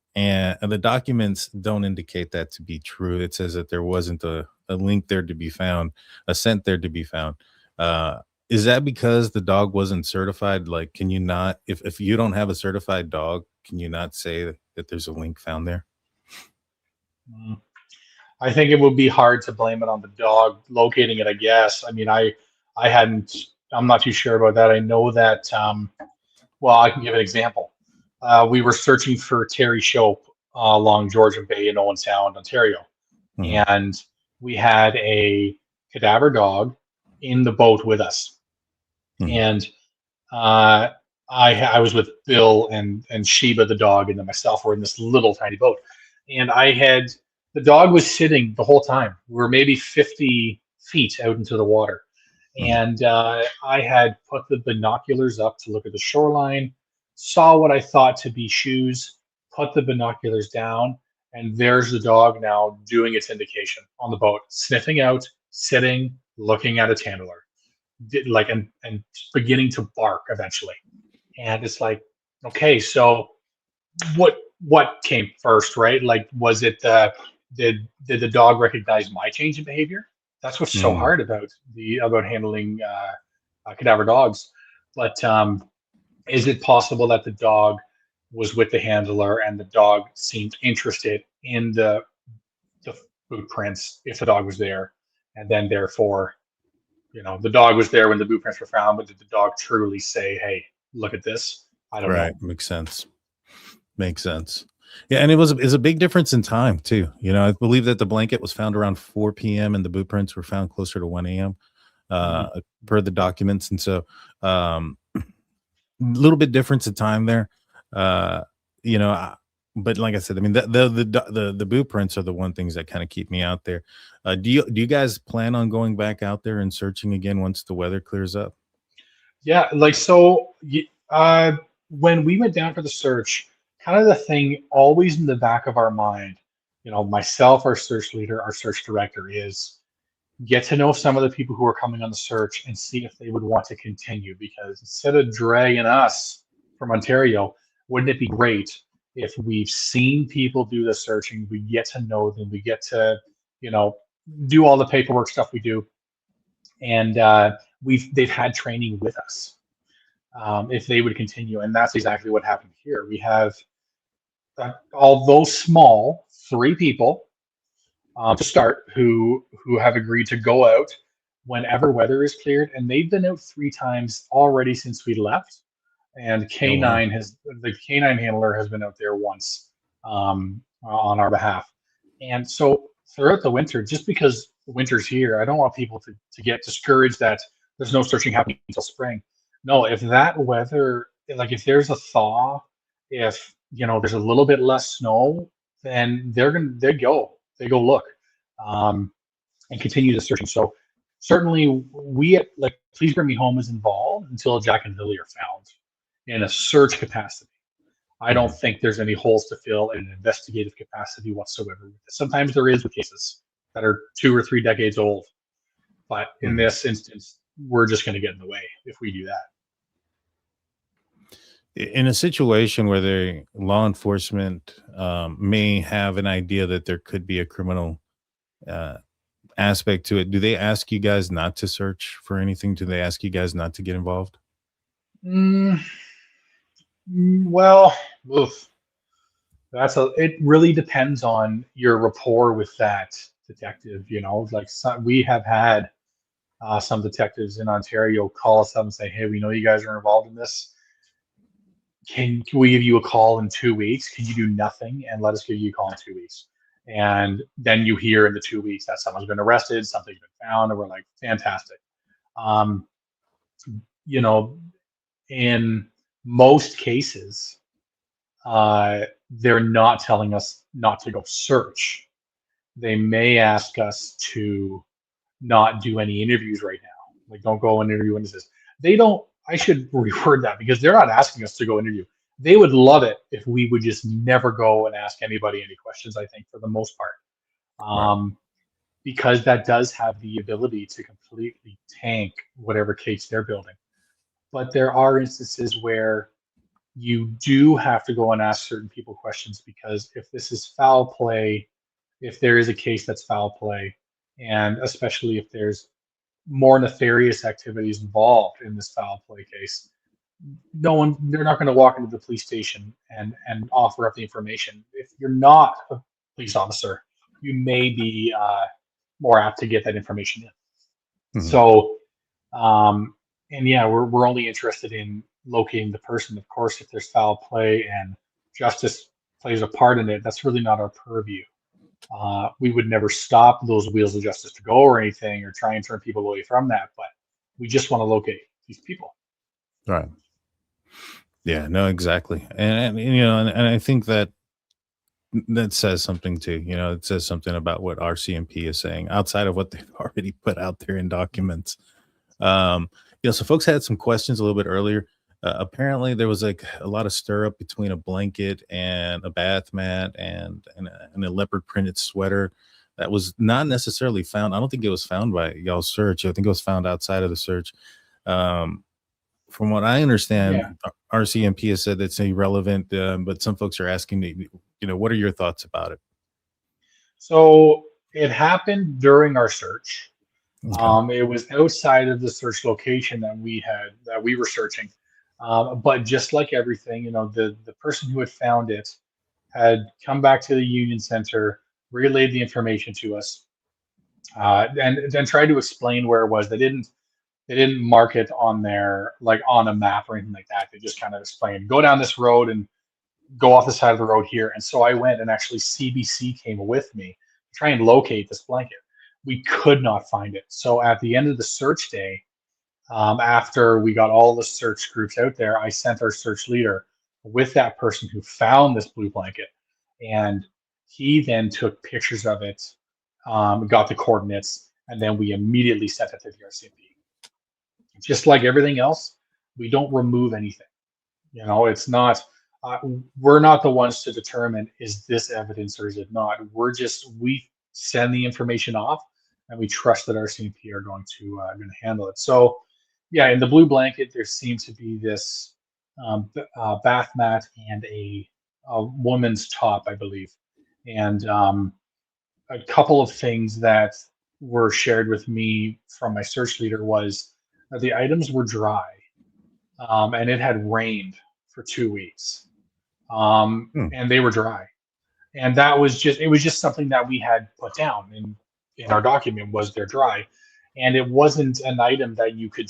the documents don't indicate that to be true. It says that there wasn't a link there to be found, a scent there to be found. Uh, is that because the dog wasn't certified? Like, can you not, if you don't have a certified dog, can you not say that there's a link found there? Mm. I think it would be hard to blame it on the dog locating it, I guess. I mean, I hadn't, I'm not too sure about that. I know that, well, I can give an example. We were searching for Terry Shope along Georgian Bay in Owen Sound, Ontario. Mhm. And we had a cadaver dog in the boat with us. And I was with Bill and Sheba the dog, and then myself were in this little tiny boat. And the dog was sitting the whole time. We were maybe 50 feet out into the water. And I had put the binoculars up to look at the shoreline, saw what I thought to be shoes, put the binoculars down, and there's the dog now doing its indication on the boat, sniffing out, sitting, looking at its handler, and beginning to bark eventually. And it's like, okay, so what came first, right? Like, was it did the dog recognize my change in behavior? That's what's so hard about handling cadaver dogs. But is it possible that the dog was with the handler and the dog seemed interested in the boot prints if the dog was there, and then therefore, the dog was there when the boot prints were found, but did the dog truly say, "Hey, look at this"? I don't know. Right, makes sense. Yeah, and it was a big difference in time too. I believe that the blanket was found around 4 p.m. and the boot prints were found closer to 1 a.m. Per the documents, and so a little bit difference in time there. But like I said, I mean, the boot prints are the one things that kind of keep me out there. Do you guys plan on going back out there and searching again once the weather clears up? Yeah, when we went down for the search, kind of the thing always in the back of our mind, myself, our search leader, our search director, is get to know some of the people who are coming on the search and see if they would want to continue. Because instead of dragging us from Ontario, wouldn't it be great if we've seen people do the searching, we get to know them, we get to, do all the paperwork stuff we do, and they've had training with us. If they would continue, and that's exactly what happened here. We have, although small, 3 people to start who have agreed to go out whenever weather is cleared, and they've been out 3 times already since we left. And the canine handler has been out there once on our behalf. And so throughout the winter, just because the winter's here, I don't want people to get discouraged that there's no searching happening until spring. No, if that weather, like if there's a thaw, if there's a little bit less snow, then they go look and continue the searching. So certainly we Please Bring Me Home is involved until Jack and Lilly are found in a search capacity. I don't think there's any holes to fill in an investigative capacity whatsoever. Sometimes there is with cases that are 2 or 3 decades old, but in this instance, we're just going to get in the way if we do that. In a situation where the law enforcement may have an idea that there could be a criminal aspect to it, do they ask you guys not to search for anything? Do they ask you guys not to get involved? Well, it really depends on your rapport with that detective. We have had some detectives in Ontario call us up and say, "Hey, we know you guys are involved in this. Can we give you a call in 2 weeks? Can you do nothing and let us give you a call in 2 weeks?" And then you hear in the 2 weeks that someone's been arrested, something's been found, and we're like, fantastic. In most cases, they're not telling us not to go search. They may ask us to not do any interviews right now. Like, don't go and interview witnesses. I should reword that, because they're not asking us to go interview. They would love it if we would just never go and ask anybody any questions, I think, for the most part. Right. Because that does have the ability to completely tank whatever case they're building. But there are instances where you do have to go and ask certain people questions, because if this is foul play, if there is a case that's foul play, and especially if there's more nefarious activities involved in this foul play case, they're not going to walk into the police station and offer up the information. If you're not a police officer, you may be more apt to get that information in. So, and yeah, we're only interested in locating the person. Of course, if there's foul play and justice plays a part in it, that's really not our purview. We would never stop those wheels of justice to go or anything, or try and turn people away from that. But we just want to locate these people. Right. Yeah, no, exactly. And you know, and I think that says something too. You know, it says something about what RCMP is saying outside of what they've already put out there in documents. You know, so folks had some questions a little bit earlier. Apparently there was like a lot of stir up between a blanket and a bath mat and a leopard printed sweater that was not necessarily found. I don't think it was found by y'all's search. I think it was found outside of the search. From what I understand, Yeah. RCMP has said that's irrelevant, but some folks are asking me, you know, what are your thoughts about it? So it happened during our search. Okay. It was outside of the search location that we were searching. But just like everything, you know, the person who had found it had come back to the Union Center, relayed the information to us, and then tried to explain where it was. They didn't mark it on their, like, on a map or anything like that. They just kind of explained, go down this road and go off the side of the road here. And so I went, and actually CBC came with me to try and locate this blanket. We could not find it. So at the end of the search day, after we got all the search groups out there, I sent our search leader with that person who found this blue blanket, and he then took pictures of it, got the coordinates, and then we immediately sent it to the RCMP. Just like everything else, we don't remove anything. You know, it's not. We're not the ones to determine, is this evidence or is it not. We send the information off, and we trust that RCMP are going to handle it. So, yeah, in the blue blanket, there seems to be this bath mat and a woman's top, I believe, and a couple of things that were shared with me from my search leader was that the items were dry, and it had rained for 2 weeks, Hmm. and they were dry, and that was just it was just something that we had put down in our document, was they're dry, and it wasn't an item that you could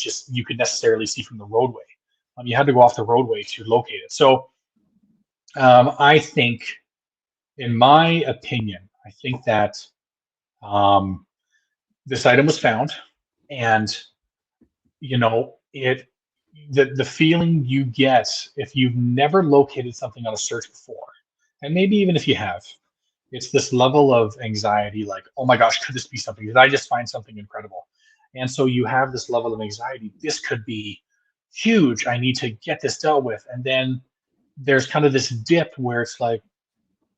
necessarily see from the roadway. You had to go off the roadway to locate it. So I think, in my opinion, I think that um, this item was found, and you know it. The feeling you get if you've never located something on a search before, and maybe even if you have, it's this level of anxiety, like, oh my gosh, could this be something? Did I just find something incredible? And so you have this level of anxiety. This could be huge. I need to get this dealt with. And then there's kind of this dip where it's like,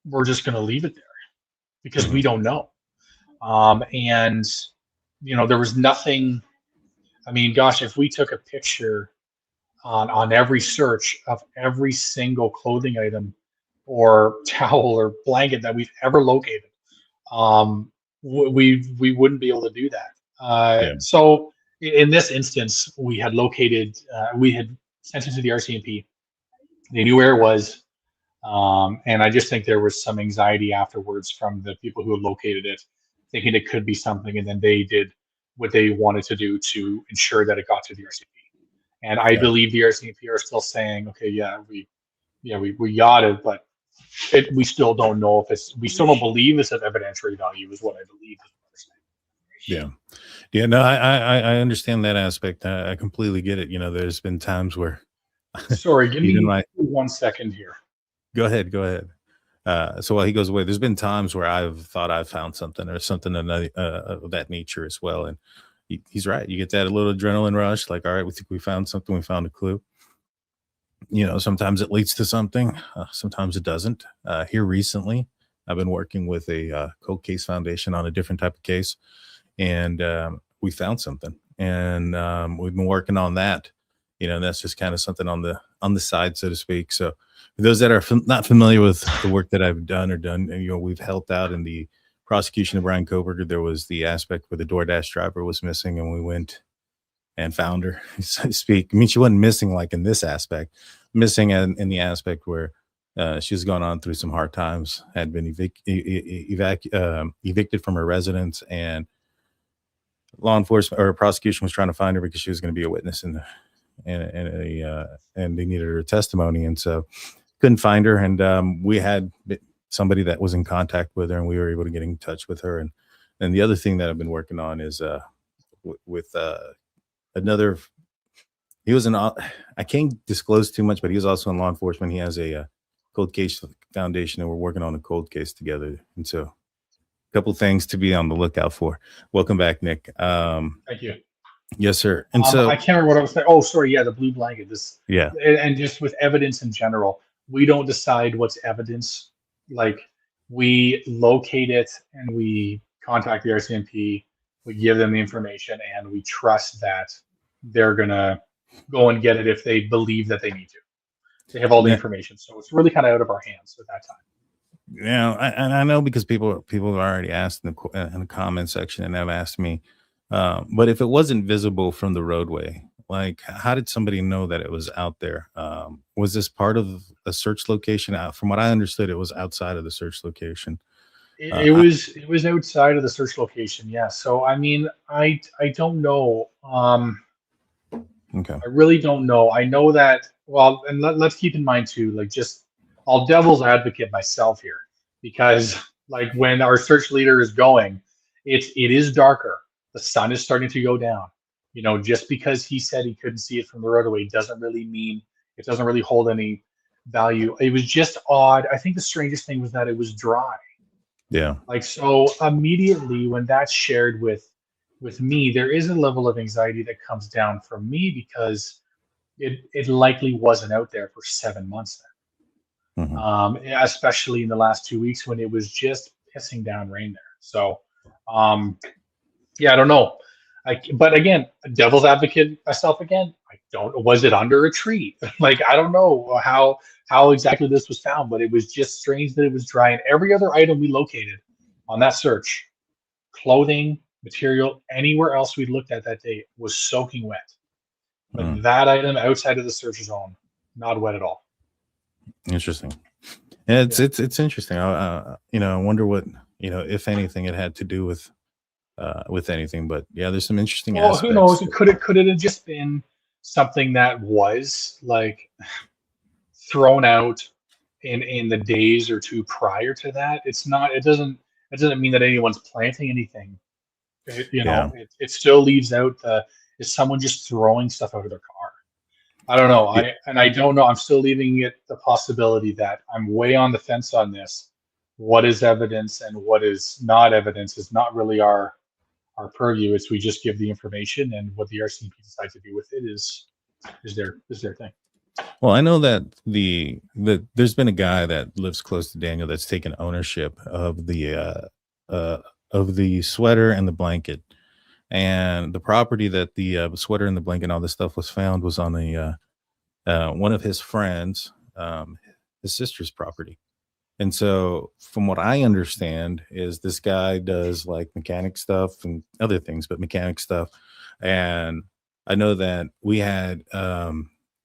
we're just going to leave it there because we Mhm. don't know. And, you know, there was nothing. I mean, gosh, if we took a picture on every search of every single clothing item or towel or blanket that we've ever located, we wouldn't be able to do that. Yeah. So in this instance, we had sent it to the RCMP. They knew where it was, and I just think there was some anxiety afterwards from the people who had located it, thinking it could be something, and then they did what they wanted to do to ensure that it got to the RCMP. And I Gotcha. believe the RCMP are still saying, okay, we got it, but we still don't know if we still don't believe it's of evidentiary value, is what I believe. Yeah. Yeah. No, I understand that aspect. I completely get it. You know, there's been times where Sorry, give even me my 1 second here. go ahead, go ahead. So while he goes away, there's been times where I've thought I've found something or something of that nature as well. And he's right. You get that little adrenaline rush, like, all right, we think we found something, we found a clue. You know, sometimes it leads to something, sometimes it doesn't. Here recently, I've been working with a cold case foundation on a different type of case, and we found something, and we've been working on that. You know, and that's just kind of something on the side, so to speak. So for those that are not familiar with the work that I've done, and, you know, we've helped out in the prosecution of Brian Koberger. There was the aspect where the DoorDash driver was missing, and we went and found her, so to speak. I mean, she wasn't missing like in this aspect, missing in the aspect where she was going on through some hard times, had been evicted from her residence, and law enforcement or prosecution was trying to find her because she was going to be a witness and they needed her testimony, and so couldn't find her. And we had somebody that was in contact with her, and we were able to get in touch with her. And the other thing that I've been working on is with another. He was I can't disclose too much, but he was also in law enforcement. He has a cold case foundation, and we're working on a cold case together. And so, a couple things to be on the lookout for. Welcome back, Nick. Thank you. Yes, sir. And so I can't remember what I was saying. Oh, sorry. Yeah, the blue blanket. yeah, And just with evidence in general, we don't decide what's evidence. Like, we locate it and we contact the RCMP. We give them the information, and we trust that they're gonna go and get it if they believe that they need to. They have all the information, so it's really kind of out of our hands at that time. Yeah, I know, because people have already asked in the comment section, and have asked me. But if it wasn't visible from the roadway, like, how did somebody know that it was out there? Was this part of a search location? From what I understood, it was outside of the search location. It was outside of the search location. Yeah. So I mean, I don't know. Okay. I really don't know. I know that. Well, and let's keep in mind too, like, just I'll devil's advocate myself here, because like when our search leader is going, it is darker. The sun is starting to go down. You know, just because he said he couldn't see it from the roadway doesn't really mean, it doesn't really hold any value. It was just odd. I think the strangest thing was that it was dry. Yeah. Like, so immediately when that's shared with me, there is a level of anxiety that comes down from me, because it likely wasn't out there for 7 months then. Especially in the last 2 weeks when it was just pissing down rain there. So yeah, I don't know. But again, devil's advocate myself again. I don't. Was it under a tree? Like, I don't know how exactly this was found, but it was just strange that it was dry. And every other item we located on that search, clothing, material, anywhere else we looked at that day, was soaking wet. But that item outside of the search zone, not wet at all. Interesting. Yeah, it's interesting. I wonder what, if anything, it had to do with anything. But yeah, there's some interesting aspects. Who knows? Could it have just been something that was like thrown out in the days or two prior to that? It's not. It doesn't mean that anyone's planting anything. It still leaves out is someone just throwing stuff out of their car. I don't know. I don't know. I'm still leaving it the possibility that I'm way on the fence on this. What is evidence and what is not evidence is not really our purview. It's, we just give the information, and what the RCMP decides to do with it is their thing. Well, I know that there's been a guy that lives close to Daniel that's taken ownership of the sweater and the blanket, and the property that the sweater and the blanket and all this stuff was found was on one of his friends, his sister's property. And so from what I understand is this guy does like mechanic stuff and other things, but mechanic stuff. And I know that we had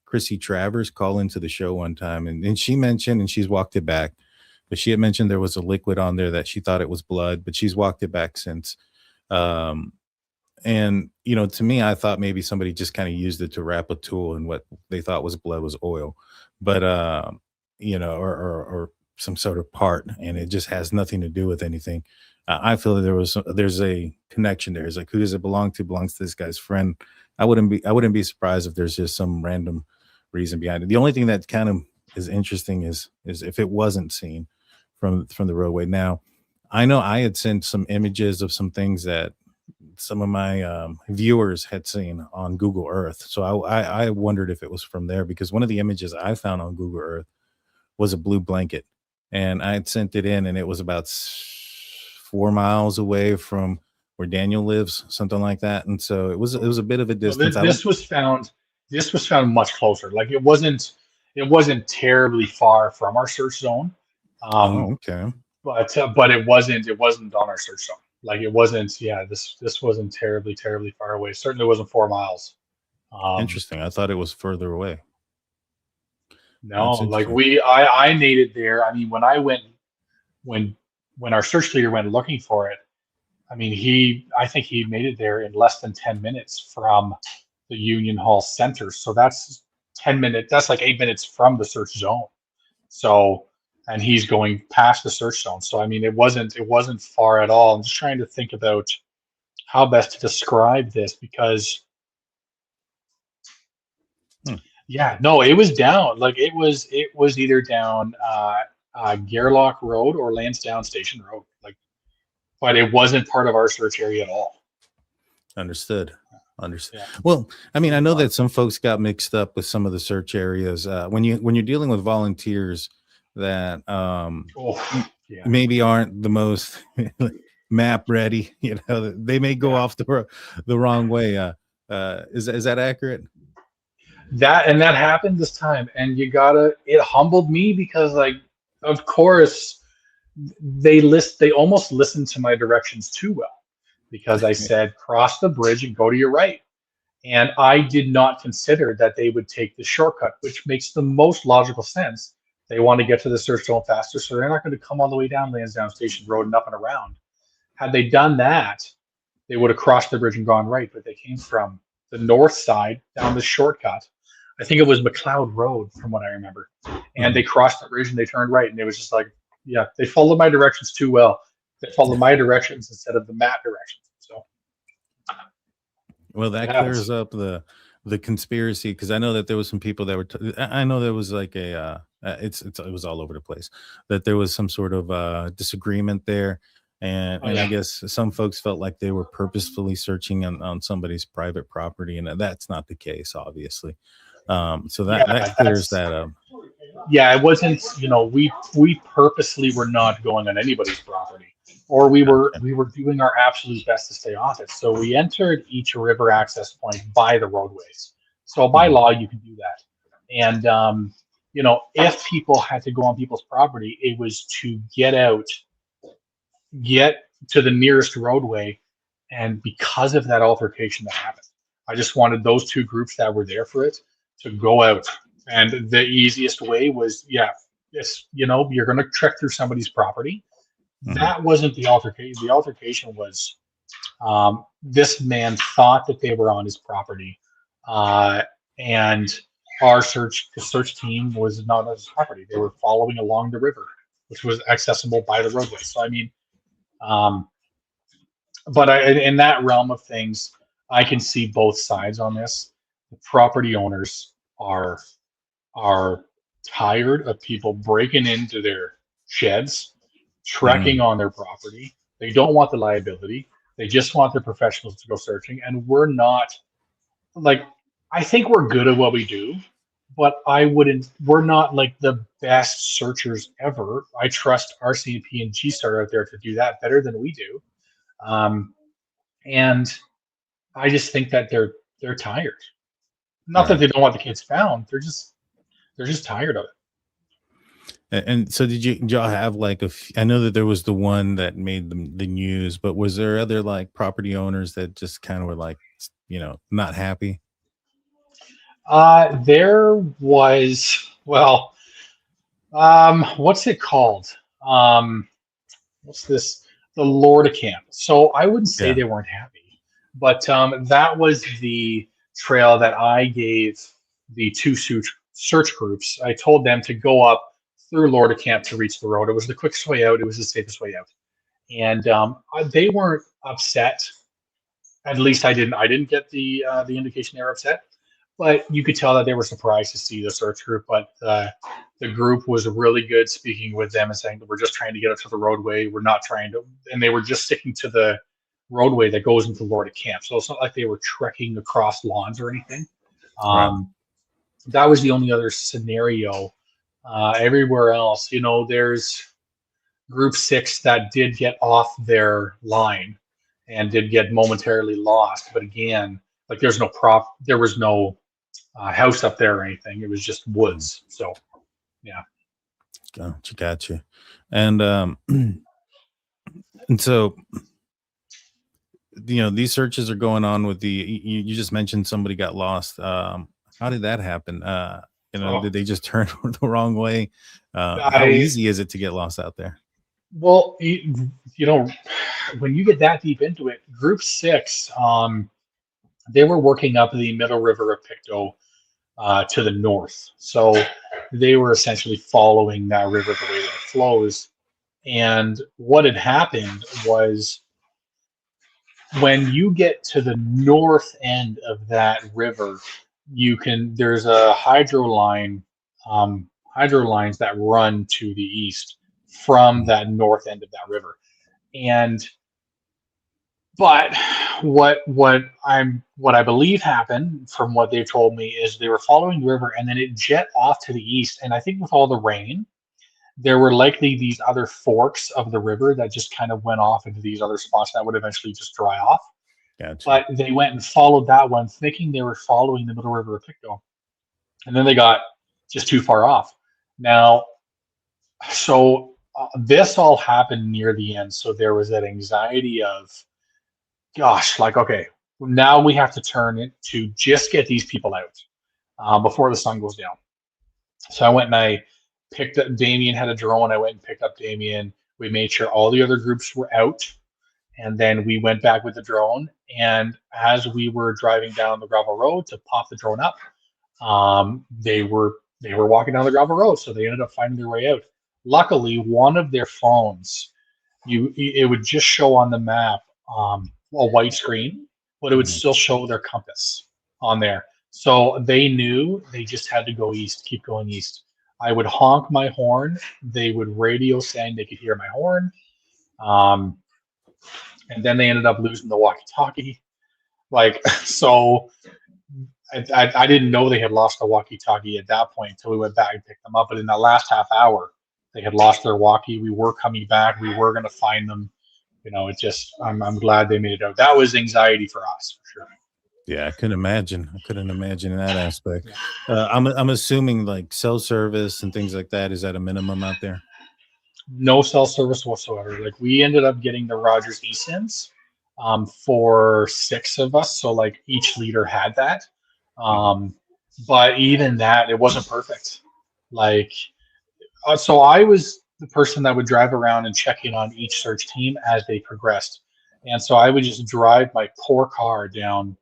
Chrissy Travers call into the show one time, and she mentioned, and she's walked it back, but she had mentioned there was a liquid on there that she thought it was blood, but she's walked it back since. And, to me, I thought maybe somebody just kind of used it to wrap a tool, and what they thought was blood was oil, but, or some sort of part, and it just has nothing to do with anything. I feel that there's a connection there. It's like, who does it belong to? It belongs to this guy's friend. I wouldn't be surprised if there's just some random reason behind it. The only thing that kind of is interesting is if it wasn't seen from the roadway. Now, I know I had sent some images of some things that some of my viewers had seen on Google Earth. So I wondered if it was from there, because one of the images I found on Google Earth was a blue blanket, and I had sent it in, and it was about 4 miles away from where Daniel lives, something like that. And so it was a bit of a distance. This was found much closer. Like, it wasn't terribly far from our search zone. Okay. But it wasn't on our search zone. Like, it wasn't. Yeah, this wasn't terribly far away. Certainly wasn't 4 miles. Interesting. I thought it was further away. No, like I made it there. I mean, when our search leader went looking for it, I mean, I think he made it there in less than 10 minutes from the Union Hall Center. So that's 10 minutes. That's like 8 minutes from the search zone. So and he's going past the search zone. So I mean, it wasn't far at all. I'm just trying to think about how best to describe this because yeah, no, it was down. Like it was either down Gairloch Road or Lansdowne Station Road. Like, but it wasn't part of our search area at all. Understood. Understood. Yeah. Well, I mean, I know that some folks got mixed up with some of the search areas. When you're dealing with volunteers that Yeah. maybe aren't the most map ready, you know, they may go off the wrong way. Is that accurate? That happened this time, and it humbled me because, like, of course they almost listened to my directions too well, because I said cross the bridge and go to your right, and I did not consider that they would take the shortcut, which makes the most logical sense. They want to get to the search zone faster, so they're not going to come all the way down Lansdowne Station Road and up and around. Had they done that, they would have crossed the bridge and gone right, but they came from the north side down the shortcut. I think it was McLeod Road from what I remember. And they crossed the bridge and they turned right. And it was just like, yeah, they followed my directions too well. They followed my directions instead of the map directions. So, well, that clears up the conspiracy, because I know that there was some people that were. I know there was like it was all over the place, that there was some sort of disagreement there. And I guess some folks felt like they were purposefully searching on somebody's private property, and that's not the case, obviously. So that clears that up. Yeah, it wasn't, we purposely were not going on anybody's property, or we were doing our absolute best to stay off it. So we entered each river access point by the roadways. So by law, you can do that. And, if people had to go on people's property, it was to get to the nearest roadway. And because of that altercation that happened, I just wanted those two groups that were there for it to go out. And the easiest way was, you're going to trek through somebody's property. That wasn't the altercation. The altercation was this man thought that they were on his property, and the search team was not on his property. They were following along the river, which was accessible by the roadway. So I mean, but in that realm of things, I can see both sides on this. The property owners are tired of people breaking into their sheds, trekking on their property. They don't want the liability. They just want the professionals to go searching. And we're not, like, I think we're good at what we do, but we're not like the best searchers ever. I trust RCMP and G-Star out there to do that better than we do. And I just think that they're tired. Not that they don't want the kids found. They're just tired of it. And so did y'all have like I know that there was the one that made the news, but was there other like property owners that just kind of were like, not happy? There was, what's it called? What's this? The Lorda Camp. So I wouldn't say they weren't happy, but that was the trail that I gave the two search groups. I told them to go up through Lorda Camp to reach the road. It was the quickest way out. It was the safest way out. And they weren't upset. At least I didn't get the indication they were upset. But you could tell that they were surprised to see the search group. But the group was really good, speaking with them and saying that we're just trying to get up to the roadway. We're not trying to, and they were just sticking to the roadway that goes into Lorda Camp. So it's not like they were trekking across lawns or anything. That was the only other scenario. Everywhere else, there's group 6 that did get off their line and did get momentarily lost. But again, like there was no house up there or anything. It was just woods. So, yeah. Gotcha. And and so, these searches are going on with you just mentioned somebody got lost. How did that happen? Did they just turn the wrong way? How easy is it to get lost out there? Well, when you get that deep into it, group 6, they were working up the middle river of Pictou. to the north. So they were essentially following that river the way that it flows. And what had happened was, when you get to the north end of that river, there's a hydro lines that run to the east from that north end of that river. But what I believe happened, from what they've told me, is they were following the river and then it jet off to the east. And I think with all the rain, there were likely these other forks of the river that just kind of went off into these other spots that would eventually just dry off. Gotcha. But they went and followed that one, thinking they were following the middle river of Pictou. And then they got just too far off. Now, so this all happened near the end. So there was that anxiety of, gosh, like, okay, now we have to turn it to just get these people out before the sun goes down. So I went and I picked up, Damien had a drone. I went and picked up Damien. We made sure all the other groups were out. And then we went back with the drone. And as we were driving down the gravel road to pop the drone up, they were walking down the gravel road. So they ended up finding their way out. Luckily, one of their phones, it would just show on the map a white screen, but it would still show their compass on there. So they knew they just had to go east, keep going east. I would honk my horn. They would radio saying they could hear my horn. And then they ended up losing the walkie-talkie. So I didn't know they had lost the walkie-talkie at that point until we went back and picked them up. But in that last half hour, they had lost their walkie. We were coming back. We were going to find them. I'm glad they made it out. That was anxiety for us, for sure. Yeah, I couldn't imagine in that aspect. I'm assuming like cell service and things like that is at a minimum out there. No cell service whatsoever. Like, we ended up getting the Rogers eSIMs for 6 of us. So like each leader had that. But even that, it wasn't perfect. So I was the person that would drive around and check in on each search team as they progressed. And so I would just drive my poor car down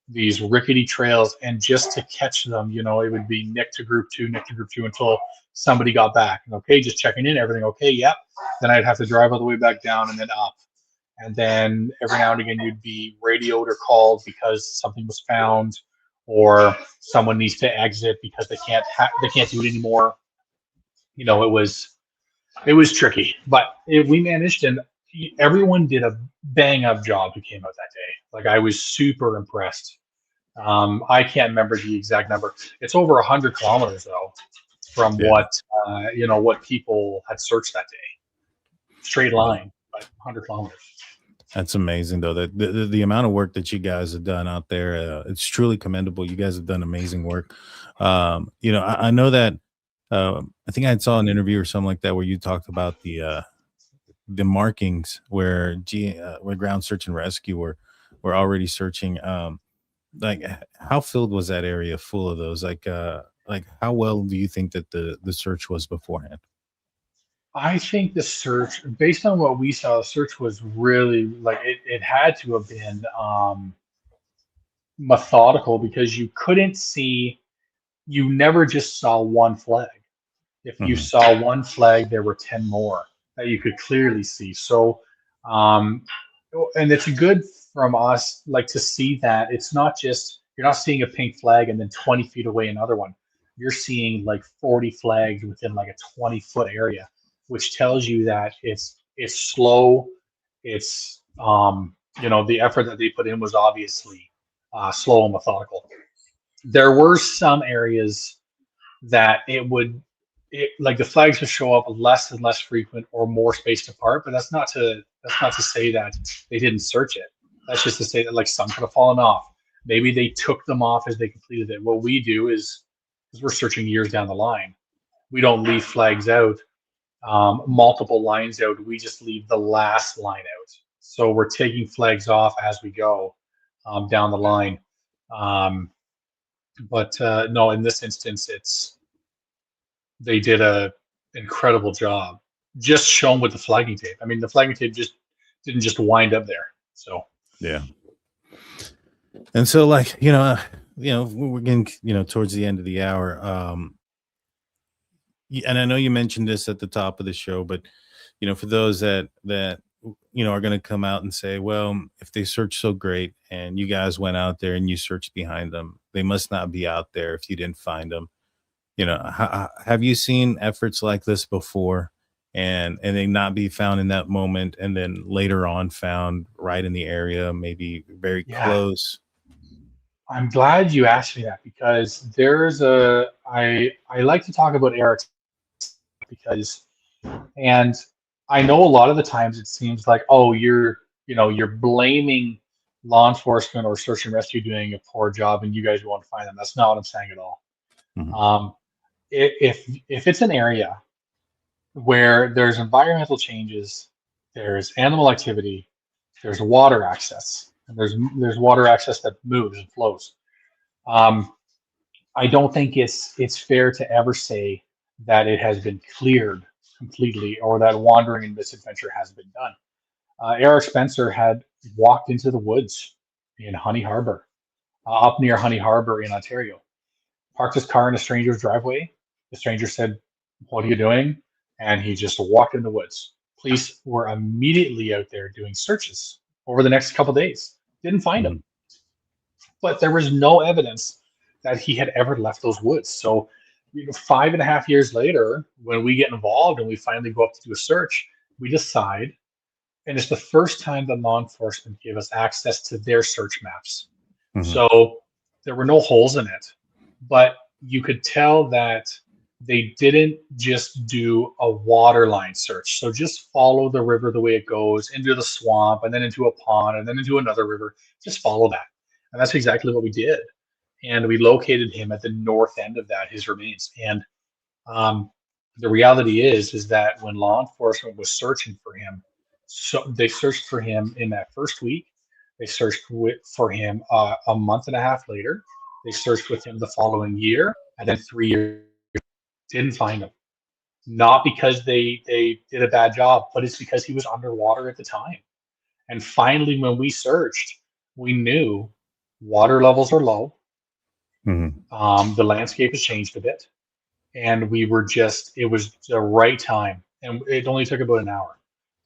these rickety trails, and just to catch them, it would be Nick to group 2 until somebody got back. And okay, just checking in, everything okay? Yep. Then I'd have to drive all the way back down and then up. And then every now and again you'd be radioed or called because something was found, or someone needs to exit because they can't do it anymore. It was tricky, but we managed, and everyone did a bang up job who came out that day. Like, I was super impressed. I can't remember the exact number. It's over 100 kilometers though, from what people had searched that day. Straight line, but 100 kilometers. That's amazing though. That the amount of work that you guys have done out there, it's truly commendable. You guys have done amazing work. I know that. I think I saw an interview or something like that where you talked about the markings where ground search and rescue were already searching. Like, how filled was that area full of those? Like how well do you think that the search was beforehand? I think the search, based on what we saw, the search was really it had to have been methodical, because you couldn't see. You never just saw one flag. If you saw one flag, there were 10 more that you could clearly see. So, and it's good from us, to see that it's not just, you're not seeing a pink flag and then 20 feet away another one. You're seeing 40 flags within a 20-foot area, which tells you that it's slow. It's the effort that they put in was obviously slow and methodical. There were some areas that the flags would show up less and less frequent or more spaced apart, but that's not to say that they didn't search it. That's just to say that some could have fallen off. Maybe they took them off as they completed it. What we do is, because we're searching years down the line, we don't leave flags out, multiple lines out. We just leave the last line out. So we're taking flags off as we go down the line. But no, in this instance, they did a incredible job, just shown with the flagging tape. I mean, the flagging tape didn't wind up there. So yeah. And so we're getting, towards the end of the hour. And I know you mentioned this at the top of the show, but for those that are going to come out and say, well, if they search so great and you guys went out there and you searched behind them, they must not be out there if you didn't find them. Have you seen efforts like this before, and they not be found in that moment, and then later on found right in the area, maybe very Yeah, close? I'm glad you asked me that because I like to talk about Eric because and I know a lot of the times it seems like, oh, you're blaming law enforcement or search and rescue doing a poor job and you guys won't find them. That's not what I'm saying at all. Mhm. Um, if it's an area where there's environmental changes, there's animal activity, there's water access, and there's water access that moves and flows. Um, I don't think it's fair to ever say that it has been cleared completely or that wandering and misadventure has been done. Eric Spencer had walked into the woods in Honey Harbor, up near Honey Harbor in Ontario, parked his car in a stranger's driveway. The stranger said, "What are you doing?" And he just walked in the woods. Police were immediately out there doing searches over the next couple days. Didn't find him, Mhm. but there was no evidence that he had ever left those woods. So, 5.5 years later, when we get involved and we finally go up to do a search, we decide, and it's the first time that law enforcement gave us access to their search maps. Mhm. So there were no holes in it, but you could tell that they didn't just do a waterline search. So just follow the river the way it goes into the swamp and then into a pond and then into another river. Just follow that. And that's exactly what we did. And we located him at the north end of that, his remains. And um, the reality is that when law enforcement was searching for him, so they searched for him in that first week. They searched for him a month and a half later. They searched with him the following year, and then 3 years didn't find him. Not because they did a bad job, but it's because he was underwater at the time. And finally, when we searched, we knew water levels are low. Mhm. The landscape has changed a bit, and it was the right time, and it only took about an hour.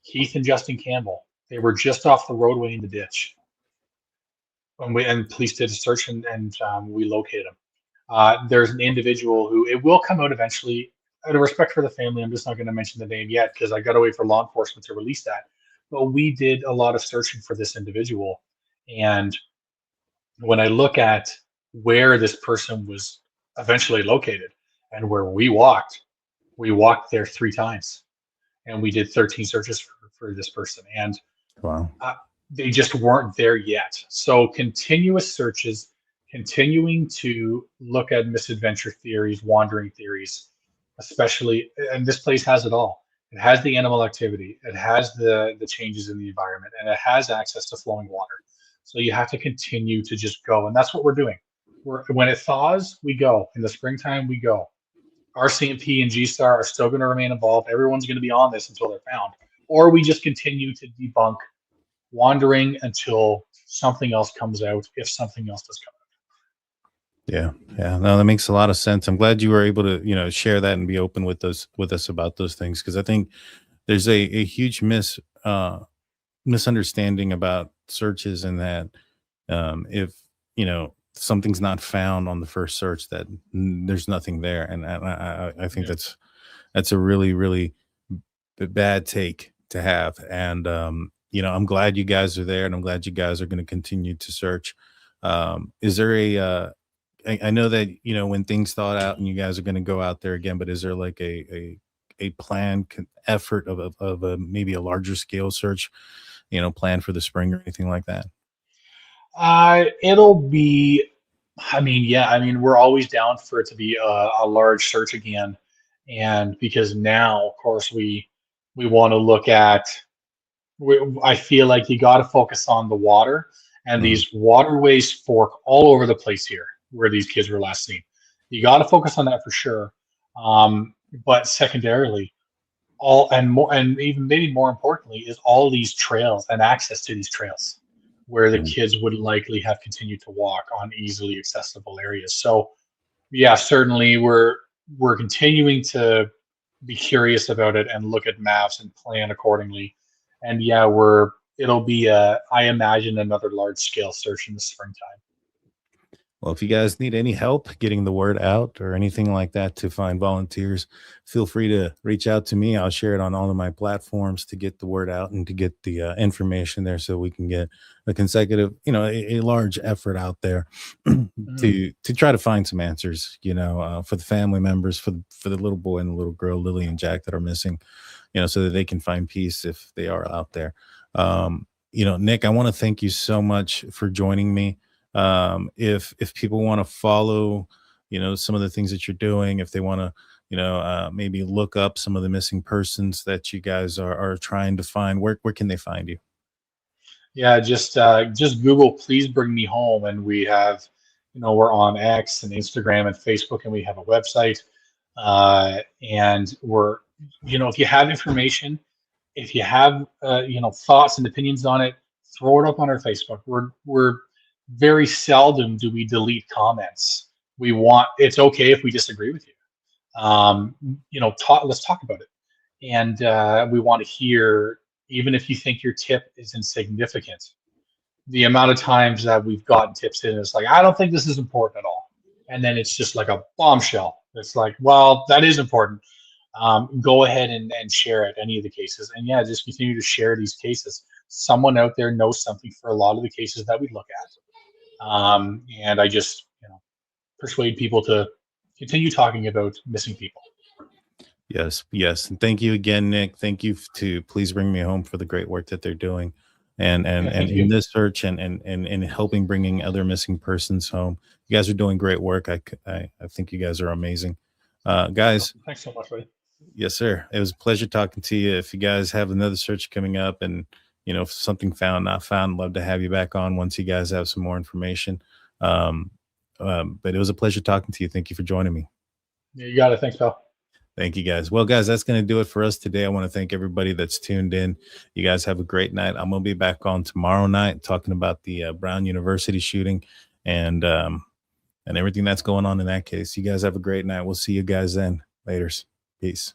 Keith and Justin Campbell, they were just off the roadway in the ditch, and police did a search, and we located him. There's an individual who it will come out eventually. Out of respect for the family, I'm just not going to mention the name yet because I got to wait for law enforcement to release that. But we did a lot of searching for this individual, and when I look at where this person was eventually located and where we walked there 3 times and we did 13 searches for this person. And Wow. uh, they just weren't there yet. So continuous searches, continuing to look at misadventure theories, wandering theories, especially, and this place has it all. It has the animal activity, it has the changes in the environment, and it has access to flowing water. So you have to continue to just go, and that's what we're doing. When it thaws, we go. In the springtime, we go. RCMP and G Star are still going to remain involved. Everyone's going to be on this until they're found, or we just continue to debunk wandering until something else comes out. If something else does come Yeah, yeah. No, that makes a lot of sense. I'm glad you were able to, share that and be open with us about those things, because I think there's a huge misunderstanding about searches, and that if something's not found on the first search, that there's nothing there, and I think out. that's a really really bad take to have. And I'm glad you guys are there, and I'm glad you guys are going to continue to search. Is there I know that when things thawed out and you guys are going to go out there again, but is there like a planned effort of a maybe a larger scale search, planned for the spring or anything like that? It'll be. I mean, yeah. I mean, we're always down for it to be a large search again, and because now, of course, we want to look at. I feel like you got to focus on the water, and Mhm. these waterways fork all over the place here where these kids were last seen. You got to focus on that for sure. But secondarily, all and more, and even maybe more importantly, is all these trails and access to these trails. where the kids would likely have continued to walk on easily accessible areas. So yeah, certainly we're continuing to be curious about it and look at maps and plan accordingly. And yeah, it'll be I imagine another large scale search in the springtime. Well, if you guys need any help getting the word out or anything like that to find volunteers, feel free to reach out to me. I'll share it on all of my platforms to get the word out and to get the information there so we can get a consecutive, a large effort out there to try to find some answers, for the family members, for the little boy and the little girl, Lily and Jack, that are missing, so that they can find peace if they are out there. Nick, I want to thank you so much for joining me. If people want to follow, some of the things that you're doing, if they want to, maybe look up some of the missing persons that you guys are trying to find, where can they find you? Yeah, just Google "Please Bring Me Home," and we have, we're on X and Instagram and Facebook, and we have a website. And we're, if you have information, if you have, thoughts and opinions on it, throw it up on our Facebook. We're very seldom do we delete comments. It's okay if we disagree with you. Let's talk about it. And we want to hear, even if you think your tip is insignificant, the amount of times that we've gotten tips in, it's like, I don't think this is important at all. And then it's just like a bombshell. It's like, well, that is important. Go ahead and share it, any of the cases. And yeah, just continue to share these cases. Someone out there knows something for a lot of the cases that we look at. And I just, persuade people to continue talking about missing people. Yes. And thank you again, Nick. Thank you to Please Bring Me Home for the great work that they're doing. And in this search and helping bringing other missing persons home. You guys are doing great work. I think you guys are amazing. Guys. Thanks so much, buddy. Yes, sir. It was a pleasure talking to you. If you guys have another search coming up and, if something found, not found, love to have you back on once you guys have some more information. But it was a pleasure talking to you. Thank you for joining me. Yeah, you got it. Thanks, pal. Thank you, guys. Well, guys, that's going to do it for us today. I want to thank everybody that's tuned in. You guys have a great night. I'm going to be back on tomorrow night talking about the Brown University shooting and everything that's going on in that case. You guys have a great night. We'll see you guys then. Laters. Peace.